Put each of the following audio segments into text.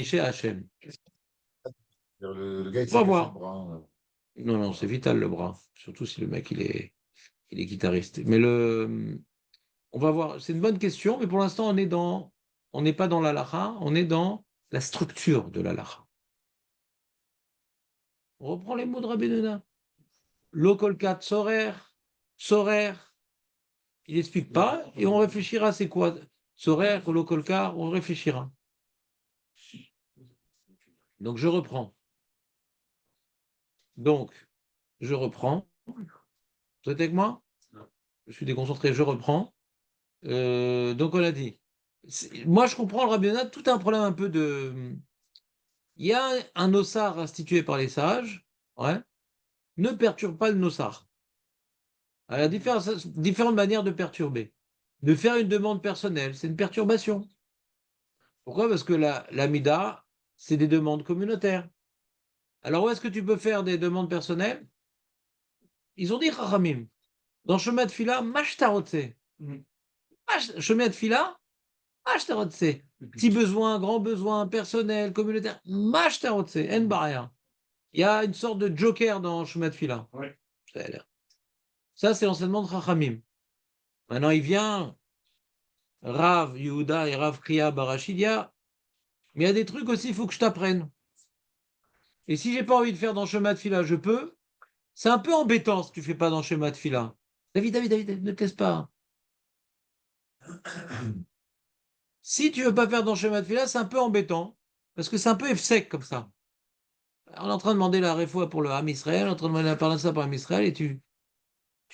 chez Hachem. Le gars, il On va s'est cassé le voir. bras. Non, non, c'est vital le bras. Surtout si le mec il est guitariste. On va voir. C'est une bonne question, mais pour l'instant, on n'est pas dans l'halakha, on est dans la structure de l'halakha. On reprend les mots de Rabbi Nona. Lokolkat, sorer, sorer. Il n'explique pas et on réfléchira. C'est quoi sorer ou lokolkar? On réfléchira. Donc je reprends. Donc je reprends. Vous êtes avec moi? Je suis déconcentré. Je reprends. Donc on a dit. Moi je comprends le Rabbi Nona. Tout un problème un peu de. Il y a un ossar institué par les sages. Ouais. Ne perturbe pas le nossar. Il y a différentes manières de perturber. De faire une demande personnelle, c'est une perturbation. Pourquoi? Parce que la mida, c'est des demandes communautaires. Alors où est-ce que tu peux faire des demandes personnelles? Ils ont dit Chachamim. Dans chemin de fila, mashtarotse. Chemin de fila, mashtarotse. Petit besoin, grand besoin, personnel, communautaire, mashtarotse, en baraya. Il y a une sorte de joker dans chemin de fila. Ouais. Ça, c'est l'enseignement de Chachamim. Maintenant, il vient Rav Yehuda et Rav Kriya Barachidia, mais il y a des trucs aussi, il faut que je t'apprenne. Et si j'ai pas envie de faire dans le chemin de fila, je peux. C'est un peu embêtant si tu fais pas dans le schéma de fila. David, ne te laisse pas. Si tu veux pas faire dans le schéma de fila, c'est un peu embêtant. Parce que c'est un peu sec comme ça. On est en train de demander la réfoua pour le Ham Israël, on est en train de demander la parole de ça pour le Ham Israël, et tu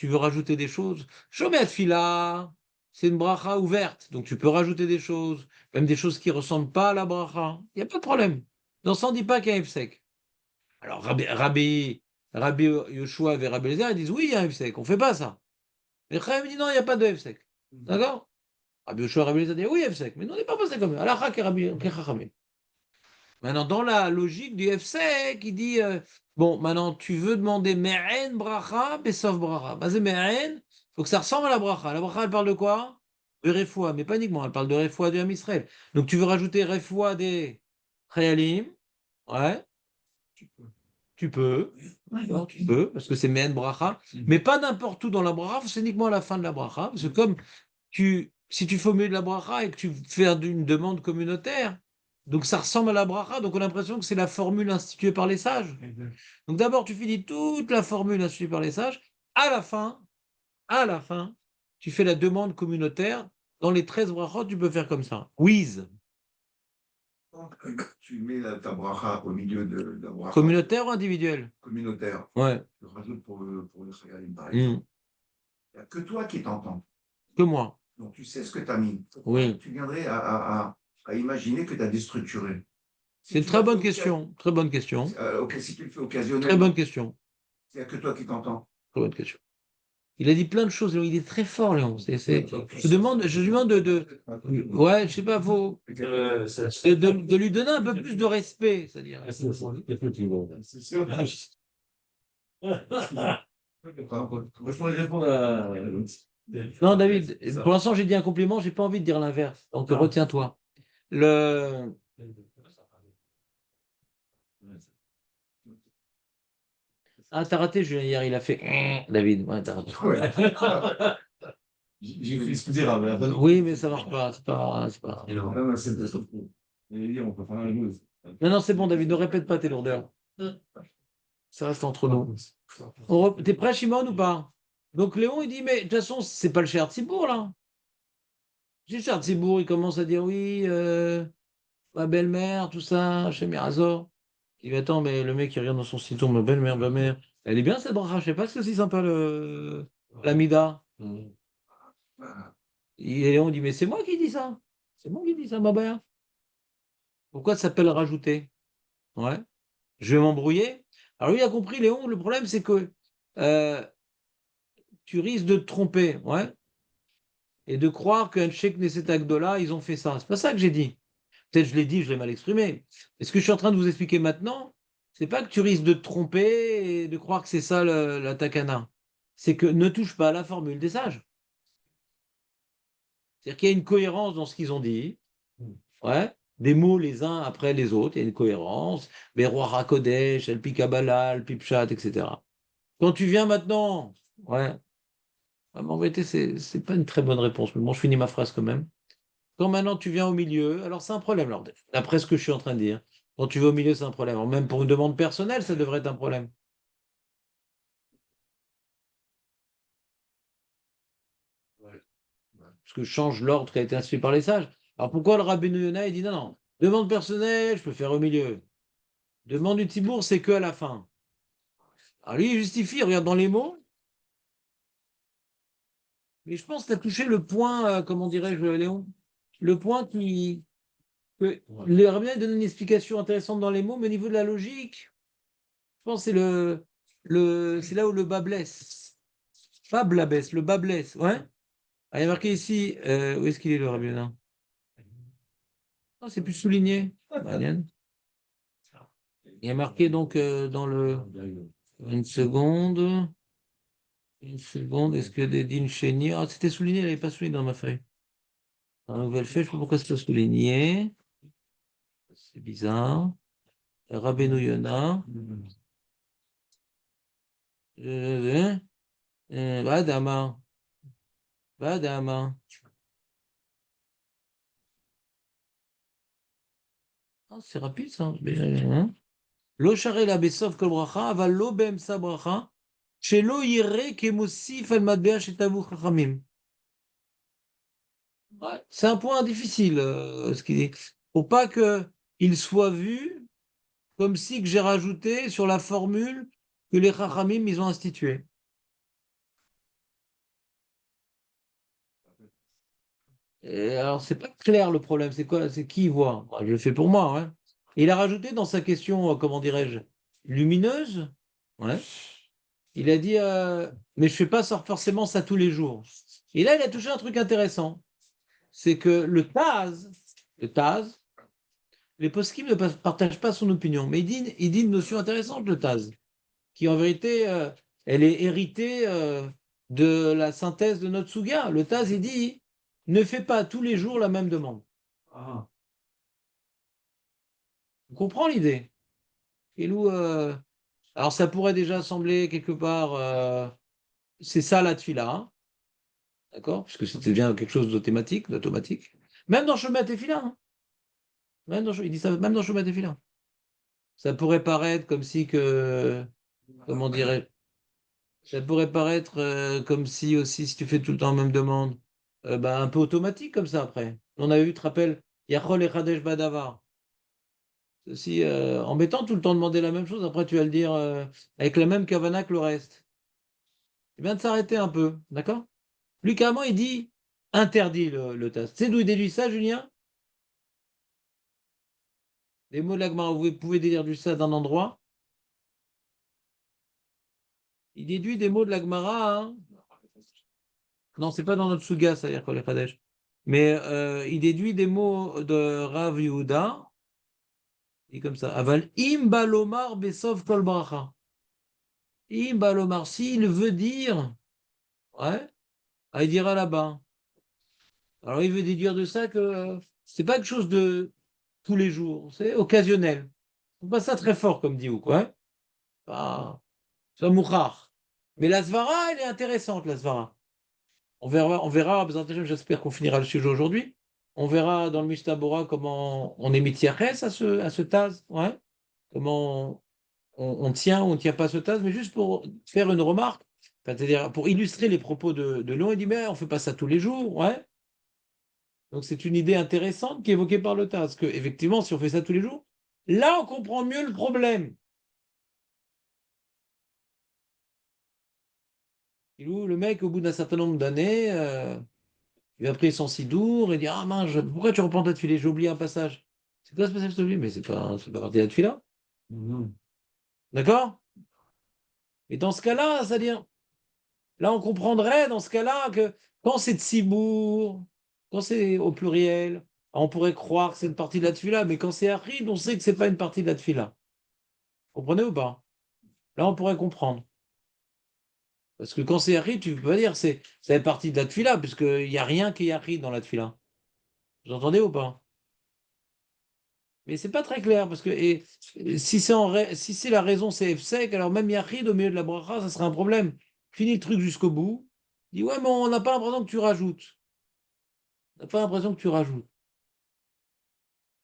veux rajouter des choses. Chemin de fila, c'est une bracha ouverte, donc tu peux rajouter des choses, même des choses qui ne ressemblent pas à la bracha. Il n'y a pas de problème. Dans ça, on ne dit pas qu'il y a un sec. Alors, Rabbi Yoshua et Rabbi Eliezer, ils disent oui, il y a un sec, on ne fait pas ça. Mais Chaim dit non, il n'y a pas de sec. D'accord? Rabbi Yoshua et Rabbi Eliezer disent oui, sec, mais nous, on n'est pas passé comme eux. Allah et Rabbi Chachamim. Maintenant, dans la logique du sec, il dit bon, maintenant, tu veux demander Me'en bracha, Besov bracha. Bah, c'est Me'en, il faut que ça ressemble à la bracha. La bracha, elle parle de quoi? De refoua, mais pas uniquement, elle parle de refoua du Ham Israël. Donc, tu veux rajouter refoua des Chayalim, ouais, tu peux, d'accord, tu peux, parce que c'est Me'en bracha, mais pas n'importe où dans la bracha, c'est uniquement à la fin de la bracha, parce que comme si tu fais au milieu de la bracha et que tu fais une demande communautaire, donc ça ressemble à la bracha, donc on a l'impression que c'est la formule instituée par les sages. Donc d'abord, tu finis toute la formule instituée par les sages, à la fin, à la fin, tu fais la demande communautaire. Dans les 13 brachot, tu peux faire comme ça. Whiz. Tu mets ta bracha au milieu de la bracha Communautaire ou individuel? communautaire. Ouais. Tu rajoutes pour le Chayalim, par Mm. exemple. Il n'y a que toi qui t'entends. Que moi. Donc tu sais ce que tu as mis. Oui. Tu viendrais à imaginer que tu as déstructuré. C'est une très bonne question. Très bonne question. Si tu le fais Très occasionnellement, bonne question. il n'y a que toi qui t'entends. Très bonne question. Il a dit plein de choses, Léon. Il est très fort, Léon. Je lui demande ouais, je sais pas, de lui donner un peu plus de respect, c'est-à-dire. C'est sûr. Je pourrais répondre à. Non, David, pour l'instant, j'ai dit un compliment, j'ai pas envie de dire l'inverse. Donc, retiens-toi. Le... Ah, t'as raté, Julien, hier, il a fait. David, ouais, t'as raté. J'ai fait excuser à Oui, mais ça marche pas. C'est pas... Non, on peut faire la chose. Non, non, c'est bon, David, ne répète pas tes lourdeurs. Ça reste entre nous. T'es prêt, Shimon, ou pas? Donc, Léon, il dit, mais de toute façon, c'est pas le cher Tzibour, là. Le cher Tzibour, il commence à dire, oui, ma belle-mère, tout ça, chez Mirazor. Il dit, attends, mais le mec, il regarde dans son citon, ma belle-mère, ma mère. Elle est bien, cette bracha, je sais pas ce que c'est sympa, l'amida. Et Léon dit, mais c'est moi qui dis ça. C'est moi qui dis ça, ma mère. Pourquoi ça s'appelle rajouter? Ouais. Je vais m'embrouiller. Alors lui il a compris, Léon, le problème c'est que euh, tu risques de te tromper, ouais, et de croire qu'un Cheikh Nesset Agdola, ils ont fait ça. C'est pas ça que j'ai dit. Peut-être je l'ai dit, je l'ai mal exprimé. Mais ce que je suis en train de vous expliquer maintenant, c'est pas que tu risques de te tromper et de croire que c'est ça la takana. C'est que ne touche pas à la formule des sages. C'est-à-dire qu'il y a une cohérence dans ce qu'ils ont dit, ouais, des mots les uns après les autres, il y a une cohérence, Beroir HaKodesh, El Pi Kabbalah, El Pi Pshat, etc. Quand tu viens maintenant, ouais, en vérité, c'est pas une très bonne réponse, mais bon, je finis ma phrase quand même. Quand maintenant tu viens au milieu, alors c'est un problème, alors, d'après ce que je suis en train de dire. Quand tu vas au milieu, c'est un problème. Alors, même pour une demande personnelle, ça devrait être un problème. Ouais. Parce que je change l'ordre qui a été institué par les sages. Alors pourquoi le rabbin Yonah, il dit non, non, demande personnelle, je peux faire au milieu. Demande du Tibour, c'est que à la fin. Alors lui, il justifie, regarde dans les mots, mais je pense que tu as touché le point, comment dirais-je, Léon, le point que le rabbin donne une explication intéressante dans les mots, mais au niveau de la logique, je pense que c'est là où le bas blesse. Pas blabesse, le bas blesse, ouais. Ah, il y a marqué ici, où est-ce qu'il est le rabbin Yonah? Non, c'est plus souligné. Marianne. Il y a marqué donc dans le. Une seconde. Une seconde. Est-ce que des dînes chéniers. Ah, c'était souligné, il n'avait pas souligné dans ma feuille. Dans la nouvelle feuille, je ne sais pas pourquoi c'est pas souligné. C'est bizarre. Rabbeinu Yonah. Euh, Badama. Badama. Ah, c'est rapide ça. Hein. Lo sharela besov kol bracha, aval lo be'emsa bracha, shelo yireh kemosif al matbea shetavu chachamim. Ouais, c'est un point difficile, ce qu'il dit. Faut pas que il soit vu comme si que j'ai rajouté sur la formule que les Chachamim ils ont instituée. Et alors c'est pas clair le problème, c'est quoi? C'est qui y voit? Moi, je le fais pour moi, hein. Et il a rajouté dans sa question, comment dirais-je, lumineuse, ouais. Il a dit, mais je fais pas forcément ça tous les jours. Et là, il a touché un truc intéressant, c'est que le Taz, les poskim ne partagent pas son opinion, mais il dit une notion intéressante, le Taz, qui en vérité, elle est héritée de la synthèse de notre Suga. Le Taz, il dit, ne fais pas tous les jours la même demande. Ah. On comprend l'idée. Et nous, alors ça pourrait déjà sembler quelque part, c'est ça la tefila, hein, d'accord? Puisque c'était bien quelque chose d'automatique. Même dans Shomat Tefila, hein. Il dit ça même dans Shomat Tefila. Ça pourrait paraître comme si que, comment dirais ça pourrait paraître comme si aussi, si tu fais tout le temps la même demande, bah, un peu automatique comme ça après. On avait vu, tu te rappelles, Yachol et Chadesh Badavar. C'est aussi embêtant tout le temps demander la même chose, après tu vas le dire avec la même kavana que le reste. Il vient de s'arrêter un peu, d'accord? Lui, carrément, il dit interdit le test. Tu sais d'où il déduit ça, Julien? Les mots de la Gemara, vous pouvez déduire ça d'un endroit. Il déduit des mots de la Gemara, hein. Non, c'est pas dans notre Suga, ça, Yachol et Chadesh. Mais il déduit des mots de Rav Yehuda, dit comme ça. Aval im balomar besov kol bracha. Im balomar, s'il veut dire, ouais, il dira là-bas. Alors il veut déduire de ça que c'est pas quelque chose de tous les jours, c'est occasionnel. Faut pas ça très fort comme dit ou quoi. Hein. C'est un mouchar. Mais la svara, elle est intéressante, la svara. On verra, j'espère qu'on finira le sujet aujourd'hui. On verra dans le Mishnah comment on est mitziaches à ce Taz, ouais. Comment on tient ou on ne tient pas ce Taz, mais juste pour faire une remarque, enfin, c'est-à-dire pour illustrer les propos de Léon, il dit, mais on ne fait pas ça tous les jours, ouais. Donc c'est une idée intéressante qui est évoquée par le Taz, que effectivement, si on fait ça tous les jours, là, on comprend mieux le problème. Où le mec, au bout d'un certain nombre d'années, il va prier son sidour et dire ah mince, pourquoi tu reprends ta tefila? J'ai oublié un passage. C'est quoi ce passage que tu as oublié? Mais c'est pas partie de la tefila. Mhm. D'accord? Et dans ce cas-là, c'est-à-dire, là, on comprendrait dans ce cas-là que quand c'est tsibour, quand c'est au pluriel, on pourrait croire que c'est une partie de la tefila, mais quand c'est achid, on sait que c'est pas une partie de la tefila. Comprenez ou pas? Là, on pourrait comprendre. Parce que quand c'est achid, tu peux pas dire c'est une partie de la tefila, puisqu'il n'y a rien qui est achid dans la tefila. Vous entendez ou pas? Mais c'est pas très clair, parce que si si la raison c'est Efsek, alors même Yachid au milieu de la bracha, ça serait un problème. Finis le truc jusqu'au bout. Dis ouais, mais on n'a pas l'impression que tu rajoutes. On n'a pas l'impression que tu rajoutes.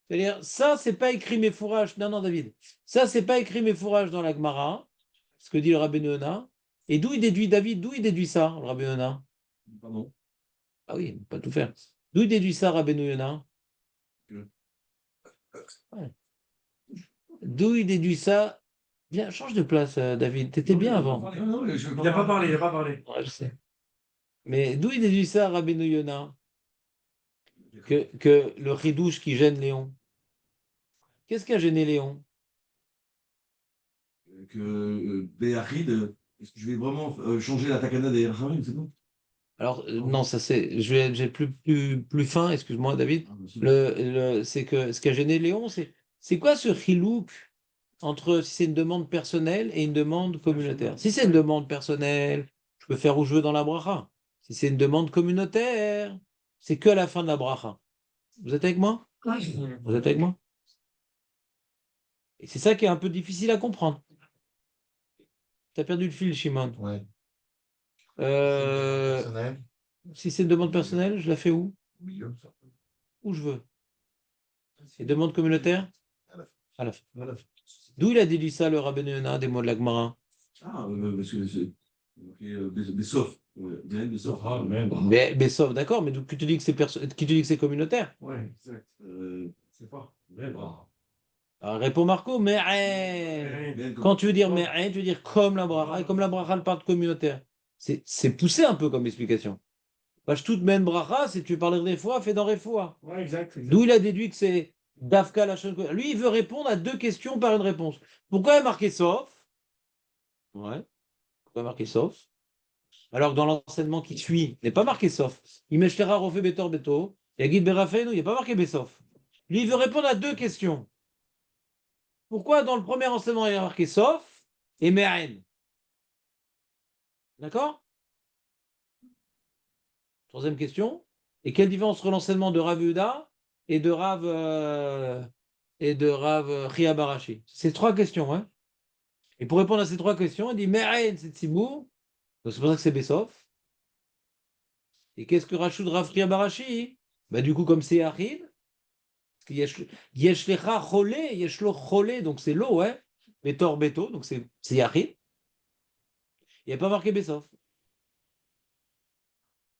C'est-à-dire, ça, c'est pas écrit mes fourrages. Non, non, David. Ça, c'est pas écrit mes fourrages dans la Gemara, ce que dit le Rabbi Yonah. Et d'où il déduit, David, d'où il déduit ça, le Rabbi Yonah? Pardon. Ah oui, on peut pas tout faire. D'où il déduit ça, Rabbi Yonah? Ouais. D'où il déduit ça? Viens, change de place, David. T'étais bien avant. Non, Il n'a pas parlé, il n'a pas parlé. Ouais, je sais. Mais d'où il déduit ça, Rabbi Yonah? Que le ridouche qui gêne Léon. Qu'est-ce qui a gêné Léon? Que Béachid, est-ce que je vais vraiment changer la takana des Rachamim, c'est bon? Alors, non, ça c'est. J'ai plus fin, excuse-moi, David. Ah, merci. C'est que ce qui a gêné Léon, c'est quoi ce chilouk entre si c'est une demande personnelle et une demande communautaire? Si c'est une demande personnelle, je peux faire où je veux dans la bracha. Si c'est une demande communautaire, c'est que à la fin de la bracha. Vous êtes avec moi? Vous êtes avec moi? Et c'est ça qui est un peu difficile à comprendre. Tu as perdu le fil, Shimon. Ouais. Euh, Personnel. si c'est une demande personnelle, je la fais où? Au milieu. Où je veux. Et demande communautaire? À la fin. À la fin. D'où il a déduit ça, le Rabbeinu Yonah, des mots de la Gemara? Ah, parce que c'est. Bessof. Bessof. Ah, même. Mais sauf, d'accord, mais qui te dit que qui te dit que c'est communautaire? Ouais, exact. C'est pas. Mais bon. Alors, réponds Marco, mais quand tu veux dire mais tu veux dire comme la bracha, et comme la bracha elle parle de communautaire. C'est poussé un peu comme explication. Vache toute men bracha, si tu veux parler des fois, fais dans les fois. Ouais, exact. D'où il a déduit que c'est Dafka la chaîne. Lui, il veut répondre à deux questions par une réponse. Pourquoi il a marqué sauf? Ouais. Pourquoi il a marqué sauf? Alors que dans l'enseignement qui suit, il n'est pas marqué sauf. Il met Shtera Rofé Betor Beto. Il y a Guide Berafeinu, il n'y a pas marqué Besof. Lui, il veut répondre à deux questions. Pourquoi dans le premier enseignement, il y a marqué sauf et Me'aen? D'accord? Troisième question. Et quelle différence entre l'enseignement de Rav Yehuda et de Rav Chia Barashi? C'est trois questions, hein? Et pour répondre à ces trois questions, il dit Me'aen, c'est Tzibou. Donc c'est pour ça que c'est Besof. Et qu'est-ce que rajoute Rav Chia Barashi? Bah, du coup, comme c'est Achid, Yeshlecha Cholé, Yeshlo Cholé, donc c'est l'eau, ouais. Betor Beto, donc c'est Yachid. Il n'y a pas marqué Besof.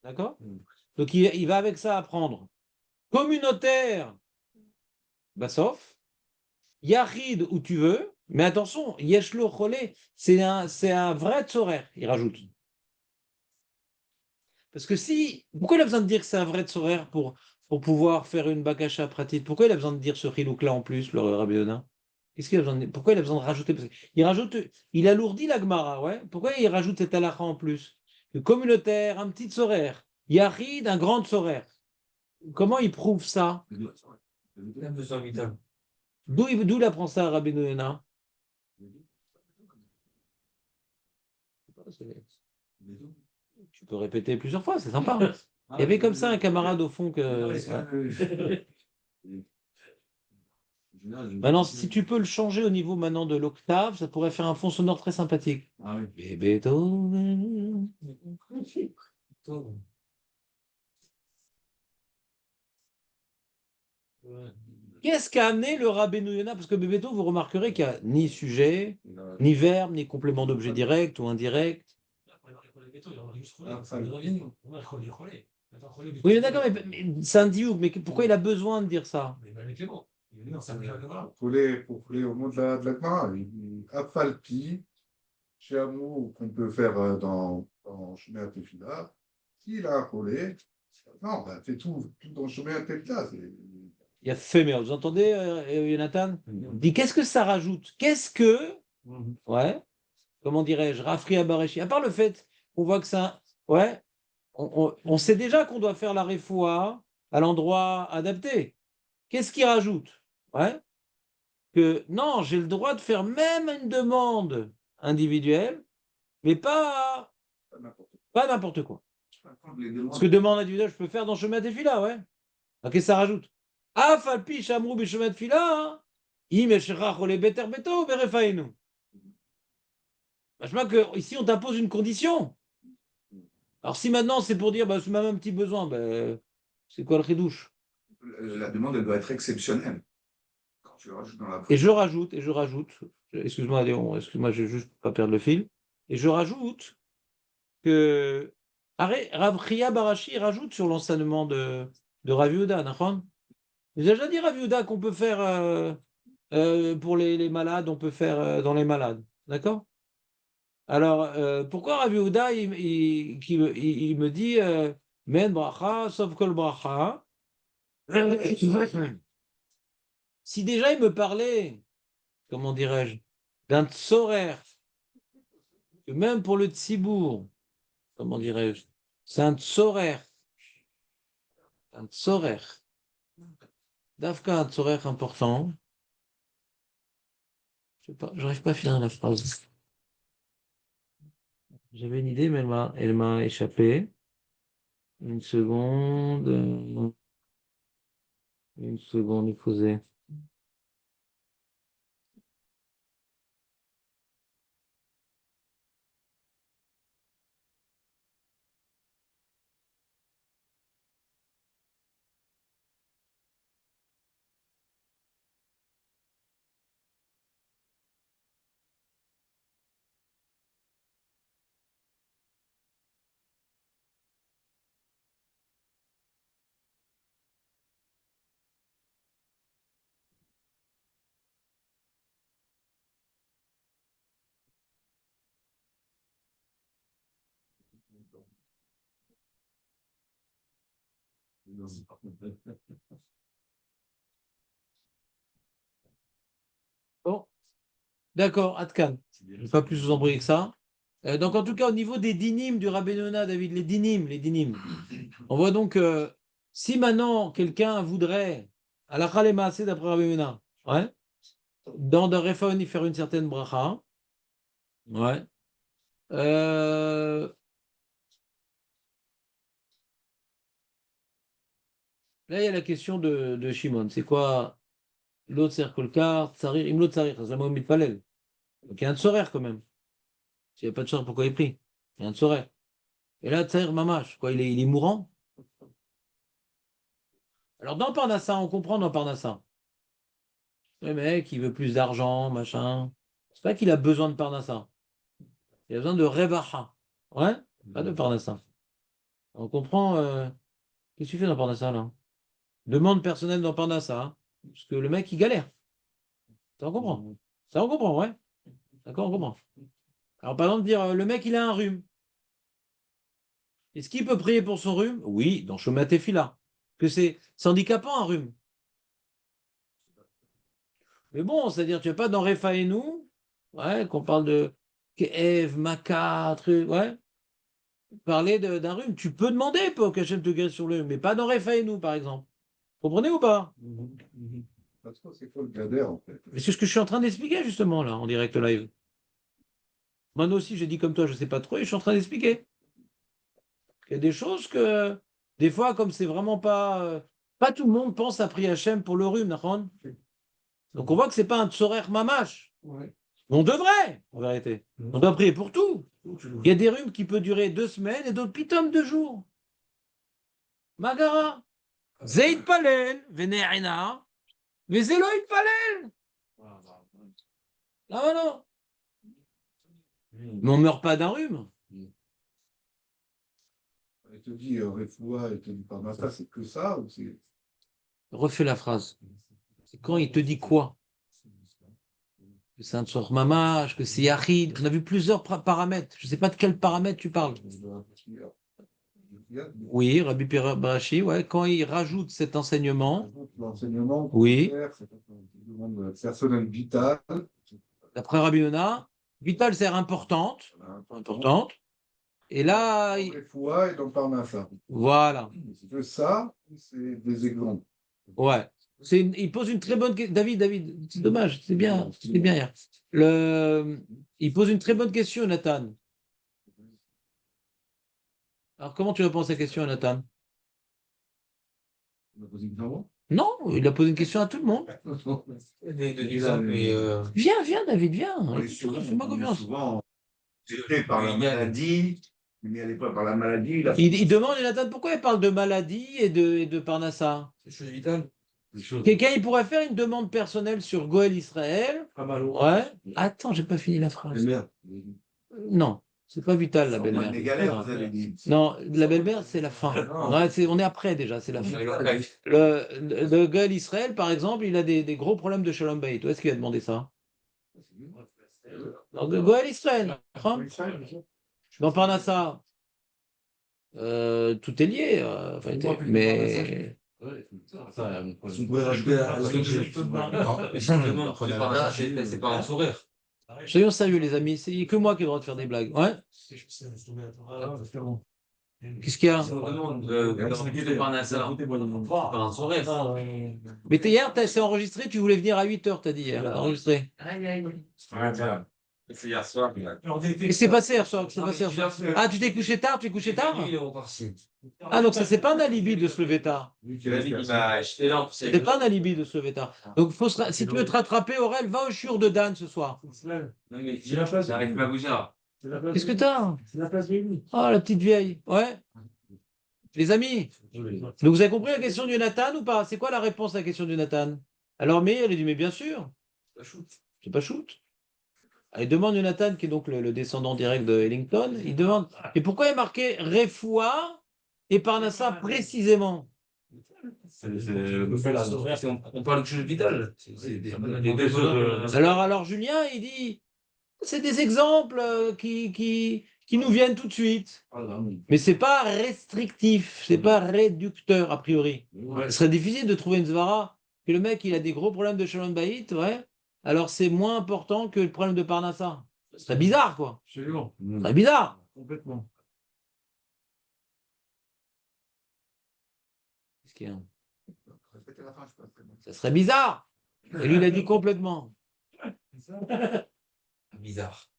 D'accord? Donc il va avec ça apprendre communautaire, Bassof, Yachid où tu veux, mais attention, Yeshlo Cholé, c'est un vrai tzorer, il rajoute. Parce que si, pourquoi il a besoin de dire que c'est un vrai tzorer pour pouvoir faire une bakasha pratique? Pourquoi il a besoin de dire ce chilouk-là en plus, le Rabbi Yonah? Qu'est-ce qu'il a besoin de... Pourquoi il a besoin de rajouter? Parce qu'il rajoute, il alourdit la Gemara, ouais. Pourquoi il rajoute cet halakha en plus? Le communautaire, un petit tzorer, Yachid, un grand tzorer. Comment il prouve ça? D'où il apprend ça, Rabbi Yonah? Tu peux répéter plusieurs fois, c'est sympa. Il y avait comme ça un camarade au fond que. Maintenant, si tu peux le changer au niveau maintenant de l'octave, ça pourrait faire un fond sonore très sympathique. Ah oui. Bébé Qu'est-ce qu'a amené le Rabbeinu Yonah? Parce que Bébéto, vous remarquerez qu'il n'y a ni sujet, ni verbe, ni complément d'objet direct ou indirect. Oui, mais d'accord, mais c'est un diouk, mais pourquoi il a besoin de dire ça? Pour coller au mot de la Gemara. Afalpi, c'est un mot qu'on peut faire dans Shemea Tefila. S'il a un collé, non, bah, fais tout dans Shemea Tefila. Il y a fait, mais vous entendez, Jonathan? Il dit qu'est-ce que ça rajoute? Qu'est-ce que, ouais, comment dirais-je, Rafri Abareshi, à part le fait qu'on voit que ça, ouais, on sait déjà qu'on doit faire la refoua à l'endroit adapté. Qu'est-ce qu'il rajoute? Ouais, que non, j'ai le droit de faire même une demande individuelle, mais pas n'importe quoi. Parce que demande individuelle, je peux faire dans Chemin Tefila, ouais. Ok, ça rajoute. Af al pi shamru b'shemat fila, im eshechach ole beter beto berefainu. Je vois que ici on t'impose une condition. Alors si maintenant c'est pour dire, bah, c'est même un petit besoin, ben, c'est quoi le chidouche? La demande, elle doit être exceptionnelle. Quand tu rajoutes dans la Et je rajoute, excuse-moi Léon, excuse-moi, je vais juste pas perdre le fil, et je rajoute que Rav Chia Barashi rajoute sur l'enseignement de Rav Yehuda, d'accord? Il a déjà dit Rav Yehuda qu'on peut faire pour les malades, on peut faire dans les malades, d'accord? Alors, pourquoi Rav Yehuda, il me dit Men bracha, sauf kol bracha. Si déjà il me parlait, comment dirais-je, d'un tsorer, que même pour le tzibour, comment dirais-je, c'est un tsorer, d'Afka, un tsorer important. Je sais pas, j'arrive pas à finir la phrase. J'avais une idée, mais elle m'a échappé. Une seconde, il faisait. Bon, d'accord, Atkan. Je ne vais pas plus vous embrouiller que ça. Donc, en tout cas, au niveau des dynimes du Rabbi Nona, David, les dynimes, on voit donc si maintenant quelqu'un voudrait, à la Khalema, c'est d'après Rabbi Nona, ouais, dans Réfaoni faire une certaine bracha, ouais, euh, là, il y a la question de Shimon. C'est quoi l'autre Kolkar, Tsarir, Imlo Tsarir, c'est un mitpalel. Donc, il y a un tsorer quand même. S'il n'y a pas de tsorer, pourquoi il prie? Il y a un tsorer. Et là, Tsarir Mamash, quoi, il est mourant. Alors, dans Parnassa, on comprend dans Parnassa. Le mec, il veut plus d'argent, machin. C'est pas qu'il a besoin de Parnassa. Il a besoin de Revacha. Ouais? Pas de Parnassa. On comprend. Qu'est-ce que tu fais dans Parnassa, là? Demande personnelle dans Parnassa. Hein. Parce que le mec, il galère. Ça, on comprend. Ça, on comprend, ouais. D'accord, on comprend. Alors, par exemple, dire le mec, il a un rhume. Est-ce qu'il peut prier pour son rhume? Oui, dans Shomat Tefila. Que c'est handicapant, un rhume. Mais bon, c'est-à-dire, tu n'es pas dans Refa et nous, ouais, qu'on parle de Kev, Maka, truc, ouais. Parler d'un rhume. Tu peux demander pour qu'Hachem te guérisse sur le rhume, mais pas dans Refa et nous, par exemple. Comprenez ou pas? Parce que c'est quoi le gader, en fait? Mais c'est ce que je suis en train d'expliquer, justement, là, en direct live. Moi aussi, j'ai dit comme toi, je ne sais pas trop, et je suis en train d'expliquer. Il y a des choses que, des fois, comme c'est vraiment pas. Pas tout le monde pense à prier Hachem pour le rhume, Nahon. Donc on voit que c'est pas un tsorer mamash. Ouais. On devrait, en vérité. On doit prier pour tout. Il y a des rhumes qui peuvent durer 2 semaines et d'autres pitom 2 jours. Magara. Zeid palel, venerina, vezeloid palel. Là, voilà. Mais on ne meurt pas d'un rhume. Il te dit Refoua, il te dit Parnassa, c'est que ça ou c'est. Refais la phrase. C'est quand il te dit quoi? Que c'est un tsor mamash, que c'est yachid. On a vu plusieurs paramètres. Je ne sais pas de quel paramètre tu parles. Oui, Rabbi Barashi, ouais, quand il rajoute cet enseignement, L'enseignement, oui, c'est une demande personnelle vitale. d'après Rabbi Yonah, vital, c'est importante, importante. Et là, Dans Refoua et dans Parnassa. voilà, C'est que ça, c'est des exemples. ouais. Il pose une très bonne question. David, c'est dommage, c'est bien hier. Il pose une très bonne question, Nathan. Alors, comment tu réponds à cette question, Nathan? On a posé une question avant. Non, il a posé une question à tout le monde. Viens, David, viens. On est Fais-moi confiance. souvent gêné par la maladie, mais à l'époque, par la maladie, là. Il demande, Jonathan, pourquoi il parle de maladie et de Parnassa? C'est chose vitale. Quelqu'un, il pourrait faire une demande personnelle sur Goël Israël. Pas mal. Ouais. Attends, j'ai pas fini la phrase. Merde. Non, c'est pas vital, la Au moins belle-mère. des galères, vous avez dit. Non, la belle-mère, c'est la fin. Non. Ouais, on est après déjà, c'est la fin. Le Goël Israël, par exemple, il a des gros problèmes de Shalom Bayit. Où est-ce qu'il a demandé ça? Dans Goël Israël. Hein. Dans Parnassa. Tout est lié. Enfin, mais. Vous pouvez rajouter C'est pas un sourire. Soyons sérieux, les amis. Il n'y a que moi qui ai le droit de faire des blagues. Ouais. Qu'est-ce qu'il y a? Mais hier, c'est enregistré, tu voulais venir à 8h, t'as dit hier. T'as enregistré. C'est hier soir. Qu'est-ce qui s'est passé hier soir? Ah, tu t'es couché tard? Tu es couché tard? Ah, donc ça, c'est pas un alibi de se lever tard. C'est pas un alibi de se lever tard. Donc, si tu veux te rattraper, Aurel, va au shiur de Dan ce soir. J'arrive pas à bouger là. Qu'est-ce que t'as? C'est la place de Oh, la petite vieille. Ouais. Les amis, donc vous avez compris la question de Jonathan ou pas? C'est quoi la réponse à la question de Jonathan? Alors, mais elle a dit, mais bien sûr. C'est pas shoot. Il demande Jonathan, qui est donc le descendant direct de Ellington, il demande, et pourquoi il est marqué Refoua et Parnassa précisément? On parle de chose vitale. Alors Julien, il dit, c'est des exemples qui nous viennent tout de suite. Mais c'est pas restrictif, c'est pas réducteur a priori. Ce serait difficile de trouver une zvara que le mec il a des gros problèmes de Shalom Bayit, ouais. Alors c'est moins important que le problème de Parnassa. Ce serait bizarre, quoi. Absolument. Ce serait bizarre. Complètement. Qu'est-ce qu'il y a? Répétez la fin, je pense. Ça serait bizarre. Et lui, il a dit complètement. Bizarre.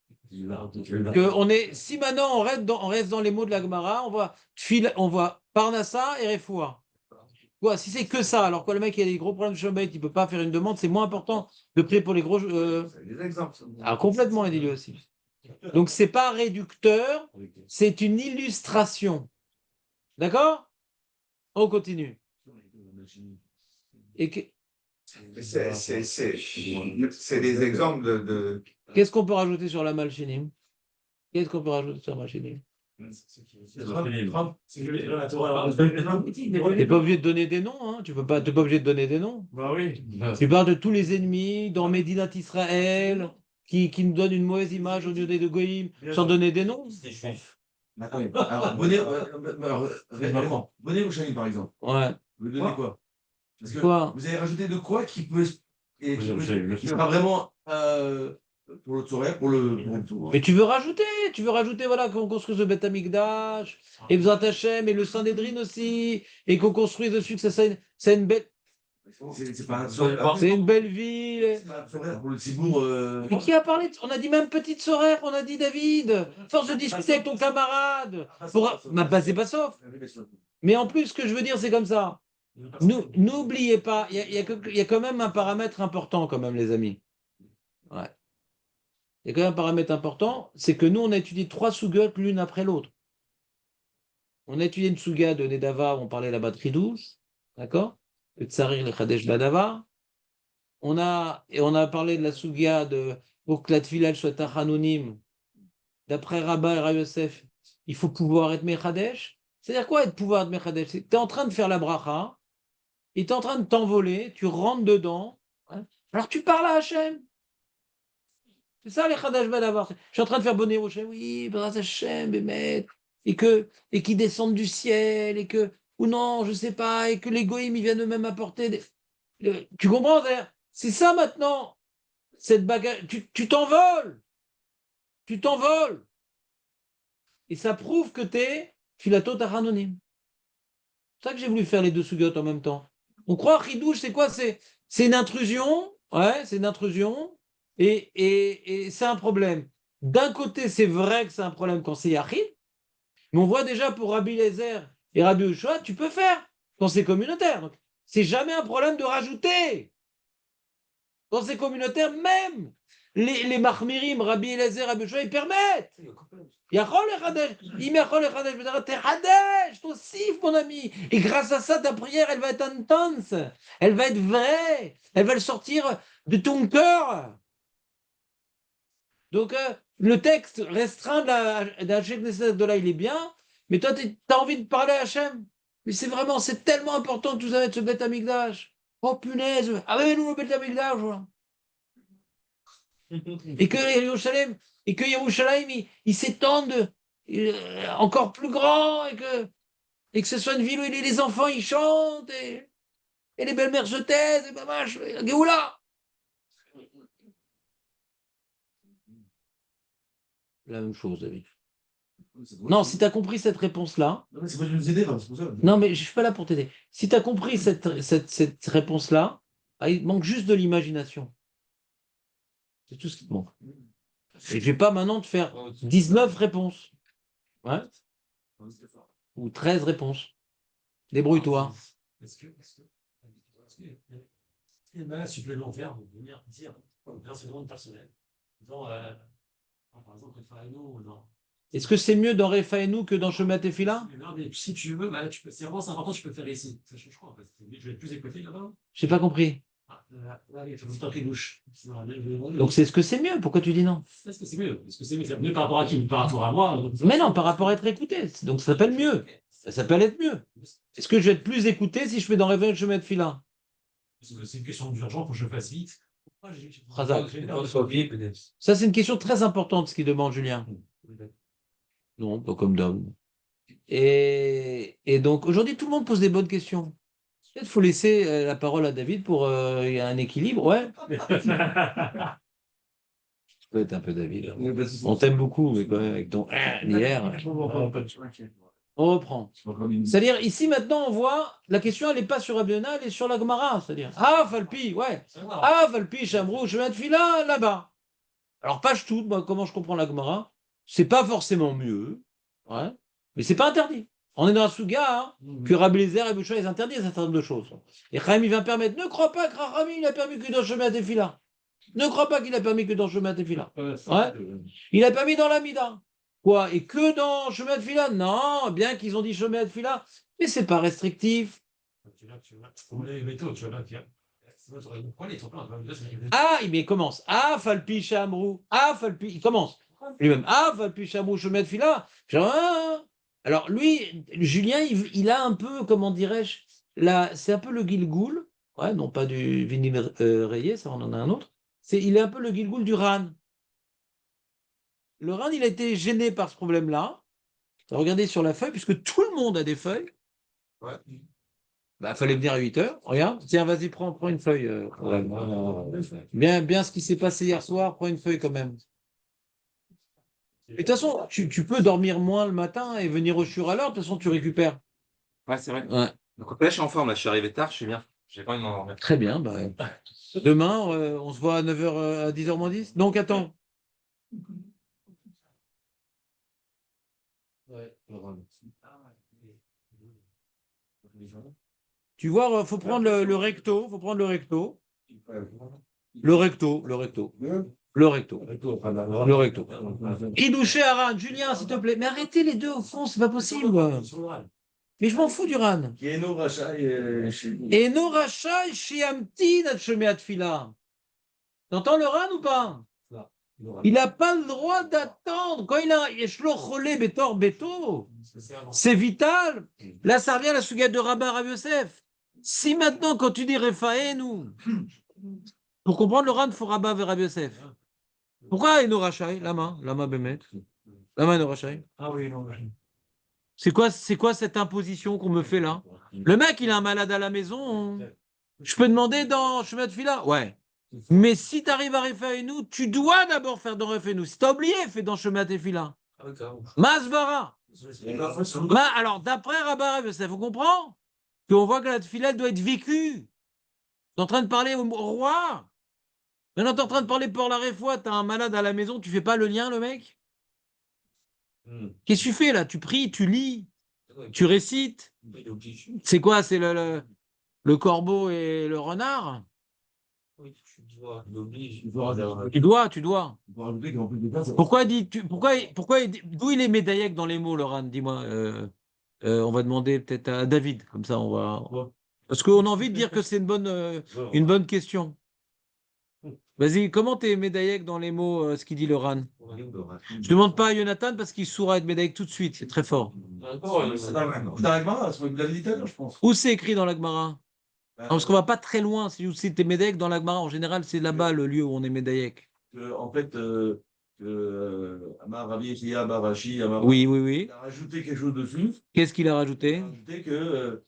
Si maintenant on reste dans les mots de la Gemara, on voit Parnassa et Refoua. Quoi, si c'est que ça, alors que le mec il a des gros problèmes de Shalom Bayit, il ne peut pas faire une demande, c'est moins important de prier pour les gros. C'est des exemples. Ça. Ah, complètement, il dit lui aussi. Donc c'est pas réducteur, c'est une illustration. D'accord? On continue. Et C'est des exemples de... qu'est-ce qu'on peut rajouter sur la malchinim? Qu'est-ce qu'on peut rajouter sur la malchinim? T'es pas obligé de donner des noms, hein? T'es pas obligé de donner des noms. Bah oui. Tu parles de tous les ennemis dans Médinat Israël qui nous donnent une mauvaise image au lieu des Goïm, sans donner des noms. Alors, Bonnet ou Chani, par exemple. Ouais. Vous donnez quoi? Parce que Quoi? vous avez rajouté de quoi qui sera vraiment pour le Tzorer, pour le tout. Hein. Mais tu veux rajouter voilà, qu'on construise le Beth Amikdash, et Bzat Hashem, et le Saint-Dédrine aussi, et qu'on construise dessus, que c'est une belle. C'est pas un Tzorer. C'est une belle ville. C'est pas un Tzorer pour le Tzibour. Mais qui a parlé on a dit même petite Sorère, on a dit David. Force de discuter avec ton camarade. C'est pas sauf. Mais en plus, ce que je veux dire, c'est comme ça. N'oubliez pas, il y a quand même un paramètre important, quand même, les amis. Ouais. Il y a quand même un paramètre important, c'est que nous, on a étudié 3 sugotes l'une après l'autre. On a étudié une suga de Nedava, où on parlait là-bas de Ridouche, d'accord? Le Tsarir, le Chadesh Badava. On a parlé de la suga de pour que la tfila soit tachanonim. D'après Rabbah et Rav Yosef, il faut pouvoir être Mechadesh. C'est-à-dire quoi être pouvoir être Mechadesh? Tu es en train de faire la bracha, il est en train de t'envoler, tu rentres dedans, hein, alors tu parles à Hachem. C'est ça les Chadash Badavar. Je suis en train de faire bonnet au Hachem, oui, B'ezrat Hachem, Bémet, et qu'ils descendent du ciel, ou non, je sais pas, et que les goïms, ils viennent eux-mêmes apporter tu comprends? C'est ça maintenant, cette bagarre, tu t'envoles, et ça prouve que t'es Filato Tachanonim. C'est ça que j'ai voulu faire les deux sugotes en même temps. On croit Chidouche, c'est quoi? C'est une intrusion, ouais, c'est une intrusion, et c'est un problème. D'un côté, c'est vrai que c'est un problème quand c'est Yachid, mais on voit déjà pour Rabbi Lézer et Rabbi Ushua, tu peux faire quand c'est communautaire. Donc, C'est jamais un problème de rajouter. Dans ces communautaires, même les Mahmirim, Rabbi Eliezer, Rabbi Yoshua, ils permettent. Yachol Echadesh, Im Yachol Echadesh, t'es Hadesh, t'ossif, mon ami. Et grâce à ça, ta prière, elle va être intense, elle va être vraie, elle va le sortir de ton cœur. Donc, le texte restreint d'Hachem Knesset de là, il est bien, mais toi, tu as envie de parler à Hachem. Mais c'est vraiment, c'est tellement important que vous avez ce Beth Amikdash. Oh punaise, nous le Beth Amikdash. Voilà. Et que Yerushalayim, il s'étende encore plus grand, et que ce soit une ville où les enfants ils chantent, et les belles-mères se taisent, et mamash, Géoula. La même chose, David. Non, si tu as compris cette réponse-là. Non, mais c'est pas de nous aider, c'est pour ça. Non, mais je ne suis pas là pour t'aider. Si tu as compris cette réponse-là, il manque juste de l'imagination. C'est tout ce qui te manque. Et je ne vais pas maintenant te faire 19 réponses. Ouais. Ou 13 réponses. Débrouille-toi. Est-ce que les malades supplémentaires vont venir dire dans ces demandes personnelles, par exemple, Refaïnou, non. Est-ce que c'est mieux dans Refaïnou que dans Shemat Tefila? Non, mais si tu veux, bah, c'est vraiment important, tu peux le faire ici. Ça change quoi en fait? Je vais être plus écouté là-bas. Je n'ai pas compris. Là, il faut tout un douche. Donc c'est ce que c'est mieux. Pourquoi tu dis non? Est-ce que c'est mieux? Est-ce que c'est mieux? C'est mieux par rapport à qui? Par rapport à moi? Mais non, par rapport à être écouté. Donc ça s'appelle mieux. Ça s'appelle être mieux. Est-ce que je vais être plus écouté si je fais dans Refaïnou Shemat Tefila? C'est une question d'urgence, faut que je le fasse vite. Ça, c'est une question très importante, ce qu'il demande, Julien. Non, pas comme d'homme. Et donc, aujourd'hui, tout le monde pose des bonnes questions. Peut-être qu'il faut laisser la parole à David pour il y a un équilibre, ouais. Tu peux être un peu David. On t'aime beaucoup, mais quand même, avec ton hier. On reprend. C'est-à-dire, ici, maintenant, on voit, la question, elle n'est pas sur Abdena, elle est sur la Gemara. C'est-à-dire, Falpi, ouais. Falpi, Chamrou, je viens de filer là-bas. Alors, page toute, moi, comment je comprends la Gemara? C'est pas forcément mieux, ouais, mais c'est pas interdit. On est dans la Souga, que Rabbi Eliezer et Boucha, ils interdisent un certain nombre de choses. Et Chaim, il va permettre, ne crois pas que Rahami, il a permis que dans Shemat Tefila. Ne crois pas qu'il a permis que dans Shemat Tefila. Ouais. Il a permis dans l'Amida. Quoi? Et que dans Shemat Tefila? Non, bien qu'ils ont dit Shemat Tefila, mais c'est pas restrictif. Mais il commence. Falpi Chamrou. Falpi. Il commence. Lui-même. Falpi Chamrou, Shemat Tefila. Alors, lui, Julien, il a un peu, comment dirais-je, c'est un peu le Gilgoul. Ouais, non pas du vinyle rayé, ça, on en a un autre. Il est un peu le Gilgoul du Ran. Le Ran, il a été gêné par ce problème-là. Regardez sur la feuille, puisque tout le monde a des feuilles. Ouais. Bah, fallait venir à 8 heures. Regarde. Tiens, vas-y, prends une feuille. Bien ce qui s'est passé hier soir, prends une feuille quand même. Et de toute façon, tu peux dormir moins le matin et venir au shur à l'heure. De toute façon, tu récupères. Ouais, c'est vrai. Ouais. Donc là, je suis en forme. Là, je suis arrivé tard. Je suis bien. J'ai pas envie de m'endormir. Très bien. Bah, demain, on se voit à 9h, à 10h moins 10. Donc, attends. Ouais. Tu vois, il faut prendre le recto. Faut prendre le recto. Le recto. Le recto. Idouché Aran, Julien, s'il te plaît. Mais arrêtez les deux au fond, c'est pas possible. Mais je m'en fous du Ran. Eno Rachai chez Amti, Shemat Tefila. T'entends le Ran ou pas? Il n'a pas le droit d'attendre. Quand il a Yeshlo Cholé Betor Beto, c'est vital. Là, ça revient à la Suga de Rabbin Rav Yosef. Si maintenant, quand tu dis Refaenu, pour comprendre le Ran, il faut Rabbin vers Rav Yosef. Pourquoi Eno Rachai? Lama Bemet. Lama Eno Rachai. Ah oui, non. C'est quoi cette imposition qu'on me fait là? Le mec, il a un malade à la maison. Je peux demander dans Shemat Tefila? Ouais. Mais si tu arrives à Refaenu, tu dois d'abord faire dans Refaenu. Si tu as oublié, fais dans Shemat Tefila. Masvara. Alors, d'après Rabba Rav Yosef, vous comprenez qu'on voit que la Tefila doit être vécue. Tu es en train de parler au roi. Maintenant, tu es en train de parler pour la réfoua. Tu as un malade à la maison, tu fais pas le lien, le mec? Qu'est-ce que tu fais là? Tu pries, tu lis, tu récites. C'est quoi? C'est Le corbeau et le renard? Oui, tu dois, Tu dois. Il faut rajouter qu'en plus de ça, D'où il est médaillé dans les mots, Laurent? Dis-moi. On va demander peut-être à David, comme ça on va. Parce qu'on a envie de dire que c'est une bonne question. Vas-y, comment t'es médaillé dans les mots, ce qu'il dit le RAN? Je demande pas à Jonathan parce qu'il saura être médaillé tout de suite, c'est très fort. c'est dans la Gemara, c'est de l'Italie, je pense. Où c'est écrit dans l'Agmara? Parce qu'on va pas très loin. Si t'es médaillé dans l'Agmara, en général, c'est là-bas le lieu où on est médaillé. En fait, Amar Rabbi Yechia Bar Rashi, Amar Oui, oui, oui. il a rajouté quelque chose dessus. Qu'est-ce qu'il a Il rajouté? a rajouté que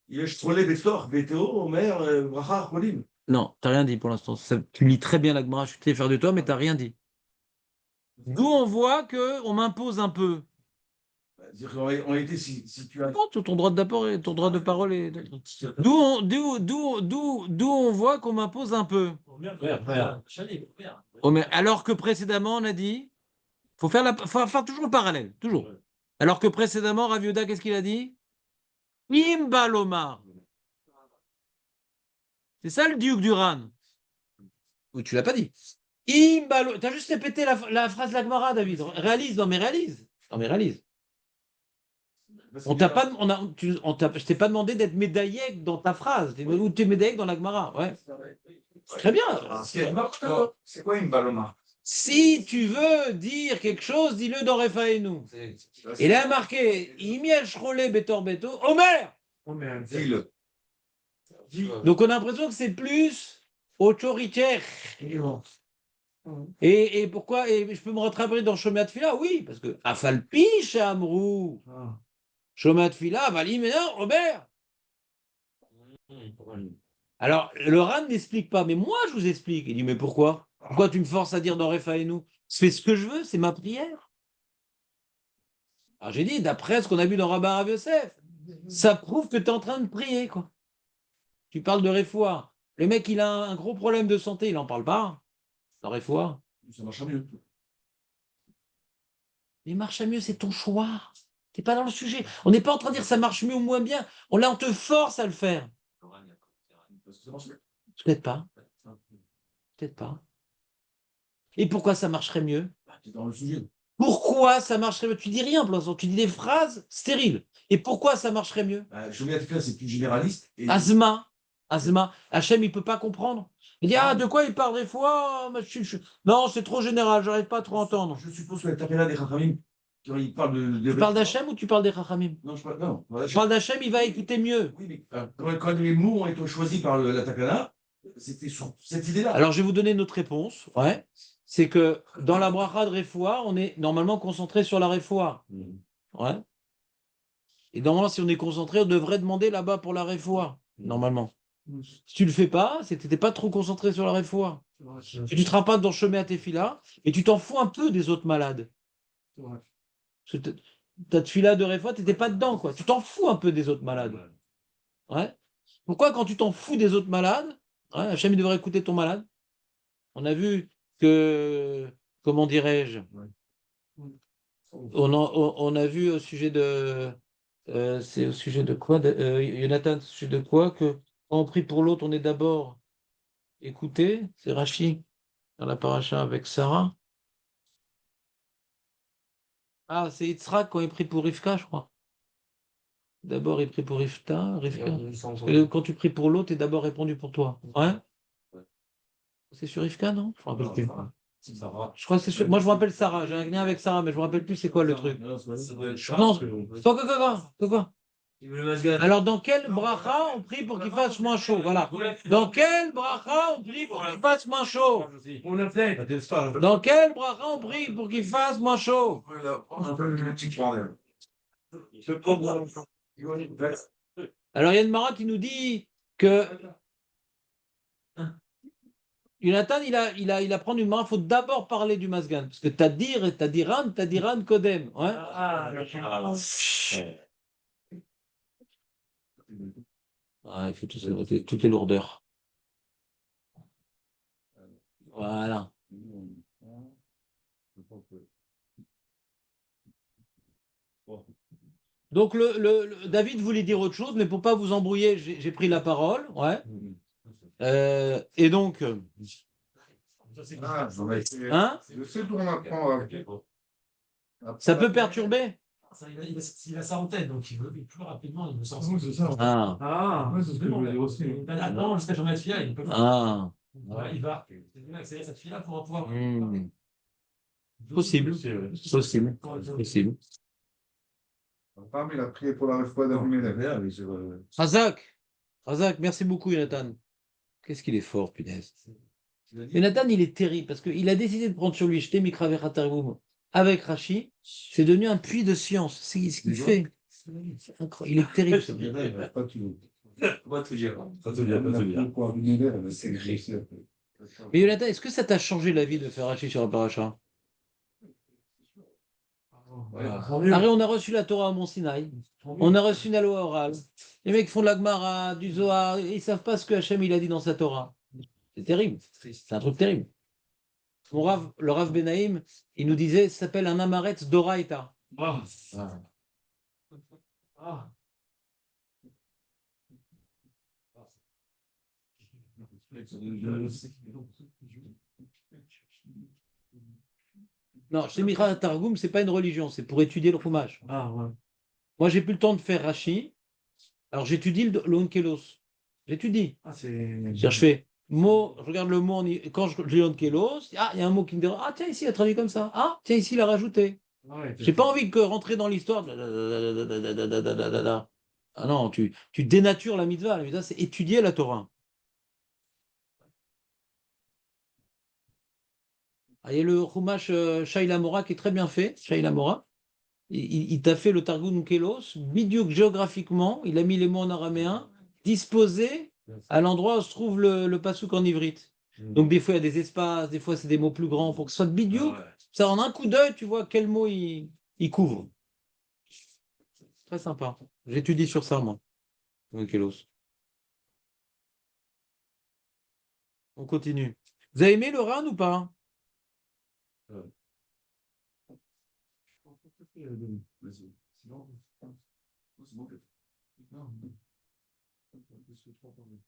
il est Shtrolé Bestor, BTO, Omer, Bracha, Cholim. Non, t'as rien dit pour l'instant. Tu lis très bien l'Agmara, je suis très fier de toi, mais t'as rien dit. D'où on voit que on m'impose un peu. C'est-à-dire qu'en réalité, si tu as. Non, ton droit d'apport et ton droit de parole est. D'où on voit qu'on m'impose un peu. Oh, mais alors que précédemment, on a dit, faut faire toujours le parallèle, toujours. Alors que précédemment, Rav Yehuda, qu'est-ce qu'il a dit? Imbalomar. C'est ça le duc du Ran. Oui, tu l'as pas dit. Imbalo. T'as juste répété la phrase de l'Agmara, David. Réalise, non mais réalise. Non mais réalise. On t'a pas, je t'ai pas demandé d'être médaillé dans ta phrase. Ou tu es médaillé dans l'Agmara. Ouais. Très bien. C'est quoi une baloma? Si tu veux dire quelque chose, dis-le dans Rephaenu. Il a marqué Imiel Shrole Betor Beto, Omer. Dis-le. Donc on a l'impression que c'est plus autoritaire. Et pourquoi? Et je peux me rattraper dans Shomat Fila? Oui, parce que Afalpi Shamrou. Shomat Fila, Vali, mais non, Robert. Alors, le Ran n'explique pas, mais moi je vous explique. Il dit, mais pourquoi? Pourquoi tu me forces à dire dans Rephaenu? Je fais ce que je veux, c'est ma prière. Alors j'ai dit, d'après ce qu'on a vu dans Rabbi Rav Yosef, ça prouve que tu es en train de prier, quoi. Tu parles de Refoua. Le mec, il a un gros problème de santé, il n'en parle pas. Dans Refoua. Ça marche mieux. Mais marche à mieux, c'est ton choix. Tu n'es pas dans le sujet. On n'est pas en train de dire ça marche mieux ou moins bien. On te force à le faire. Peut-être pas. Peut-être pas. Et pourquoi ça marcherait mieux? C'est dans le sujet. Pourquoi ça marcherait mieux? Tu dis rien pour l'instant. Tu dis des phrases stériles. Et pourquoi ça marcherait mieux? Je mets à tout cas, c'est plus généraliste. Et Asma. Hachem, il ne peut pas comprendre. Il dit, ah, de quoi il parle des fois? Non, c'est trop général, j'arrive pas à trop entendre. je suppose que la tapera des Chachamim, quand il parle de. Tu parles d'Hachem ou tu parles des Chachamim? Non, je parle. Non. Tu parles d'Hachem, il va écouter mieux. Oui, mais quand les mots ont été choisis par la Takana, c'était sur cette idée-là. Alors, je vais vous donner notre réponse. Ouais. C'est que dans la bracha de Refoua, on est normalement concentré sur la Refoua. Ouais. Et normalement, si on est concentré, on devrait demander là-bas pour la Refoua. Normalement. Si tu le fais pas, c'est que tu n'étais pas trop concentré sur la Refoua. Si tu te rapates dans chemin à tes filas, et tu t'en fous un peu des autres malades. Parce que ta tefila de Refoua, tu n'étais pas dedans, quoi. Tu t'en fous un peu des autres malades. Ouais. Pourquoi, quand tu t'en fous des autres malades, ouais, Hachem, il devrait écouter ton malade? On a vu que, comment dirais-je, on a vu au sujet de, c'est au sujet de quoi, Jonathan, au sujet de quoi, que quand on prie pour l'autre, on est d'abord écouté, c'est Rachi dans la paracha avec Sarah. Ah, c'est Yitzhak quand il prie pour Rivka, je crois. D'abord, il prie pour Rivka. Quand tu pries pour l'autre, tu es d'abord répondu pour toi. Ouais? C'est sur Rivka, non? Je ne me rappelle plus. Je crois que c'est sur. Moi, je me rappelle Sarah. J'ai un lien avec Sarah, mais je ne me rappelle plus c'est quoi le truc. Non, quoi? Alors, dans quel bracha on prie pour qu'il fasse moins chaud? Voilà. Dans quel bracha on prie pour qu'il fasse moins chaud? Dans quel bracha on prie pour qu'il fasse moins chaud? Alors, il y a une Mara qui nous dit que Jonathan, il a prendre une Mara, il faut d'abord parler du Masgan. Parce que Tadiran, Kodem. Ouais. Il faut toutes les lourdeurs. Voilà. Donc, David voulait dire autre chose, mais pour pas vous embrouiller, j'ai pris la parole. Ouais. Et donc, Ah, j'en ai fait. hein, Je sais d'où on apprend. ça peut perturber. Il a ça en tête, donc il veut plus rapidement, il veut s'en Oui, c'est ça. Ah, Ah, Ouais, c'est ce que je voulais dire aussi. non, jusqu'à jamais fille il peut pas. ah, Il va accélérer cette fille-là pour pouvoir. possible, possible, possible. Pam, il a prié pour la réfoua d'Avimelech. Razak, merci beaucoup, Jonathan. Qu'est-ce qu'il est fort, punaise. Jonathan, il est terrible parce qu'il a décidé de prendre sur lui, jeter Mikra Vechatargum avec Rashi. C'est devenu un puits de science. C'est ce qu'il fait. C'est incroyable. Il est terrible, ce gars. Pas tout. Pas tout dire. Pas tout dire, pas tout dire. Pour Avimelech, c'est écrit. Mais Jonathan, est-ce que ça t'a changé la vie de faire Rashi sur un paracha? Arrête, on a reçu la Torah à Mont Sinaï. On a reçu une loi orale. Les mecs font de la Gemara, du Zohar, ils savent pas ce que Hachem il a dit dans sa Torah. C'est terrible. C'est un truc terrible. Le Rav Benaïm, il nous disait, ça s'appelle un Amaretz Doraita. Ah. Ah. Ah. Non, chez Mikra Targum, c'est pas une religion, c'est pour étudier le Chumash. Ah, ouais. Moi, j'ai plus le temps de faire Rashi. Alors, j'étudie le Onkelos. J'étudie. Ah, C'est-à-dire, je fais mot, je regarde le mot, quand je lis Onkelos, ah, il y a un mot qui me dit, ah, tiens, ici, il a traduit comme ça. Ah, tiens, ici, il a rajouté. J'ai pas envie de rentrer dans l'histoire. Ah non, tu dénatures la mitzvah. La mitzvah, c'est étudier la Torah. Ah, il y a le Chumash Shaila Mora qui est très bien fait. Shaila Mora. Il t'a fait le Targum Kelos, bidiouk géographiquement. Il a mis les mots en araméen, disposés à l'endroit où se trouve le pasouk en ivrite. Donc, des fois, il y a des espaces, des fois, c'est des mots plus grands pour que ce soit bidiouk. Ça, en un coup d'œil, tu vois quel mot il couvre. Très sympa. J'étudie sur ça, moi. Kelos. On continue. Vous avez aimé le Ran ou pas? J'ai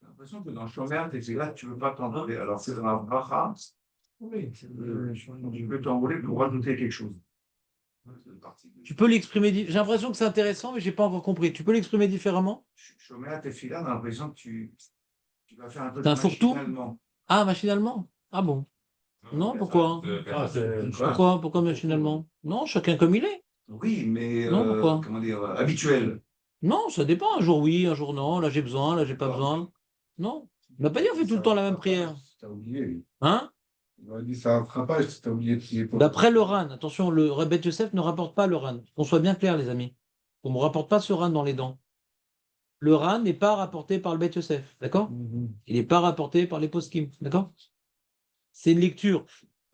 l'impression que dans le Shomer, t'es là, tu ne veux pas t'envoler. Alors c'est dans la bracha, tu peux t'envoler pour rajouter quelque chose. Tu peux l'exprimer. J'ai l'impression que c'est intéressant, mais je n'ai pas encore compris. Tu peux l'exprimer différemment? Shomer, t'es là, on a l'impression que tu vas faire un truc T'as un fourre-tout? machinalement. Ah, machinalement? Ah bon? Non, pourquoi? Pourquoi machinalement? Non, chacun comme il est. Oui, mais Non, pourquoi? comment dire, habituel. Non, ça dépend. Un jour oui, un jour non. Là j'ai besoin, là j'ai pas besoin. Non. Il m'a pas dit on fait tout le temps la même prière. T'as oublié. Hein? Il m'a dit ça un frappage si t'as oublié de prier pour. D'après le Ran, attention, le Rebbe Yosef ne rapporte pas le Ran. Qu'on soit bien clair, les amis. On ne me rapporte pas ce Ran dans les dents. Le Ran n'est pas rapporté par le Bet Yosef, d'accord? Il n'est pas rapporté par les poskim, d'accord? C'est une lecture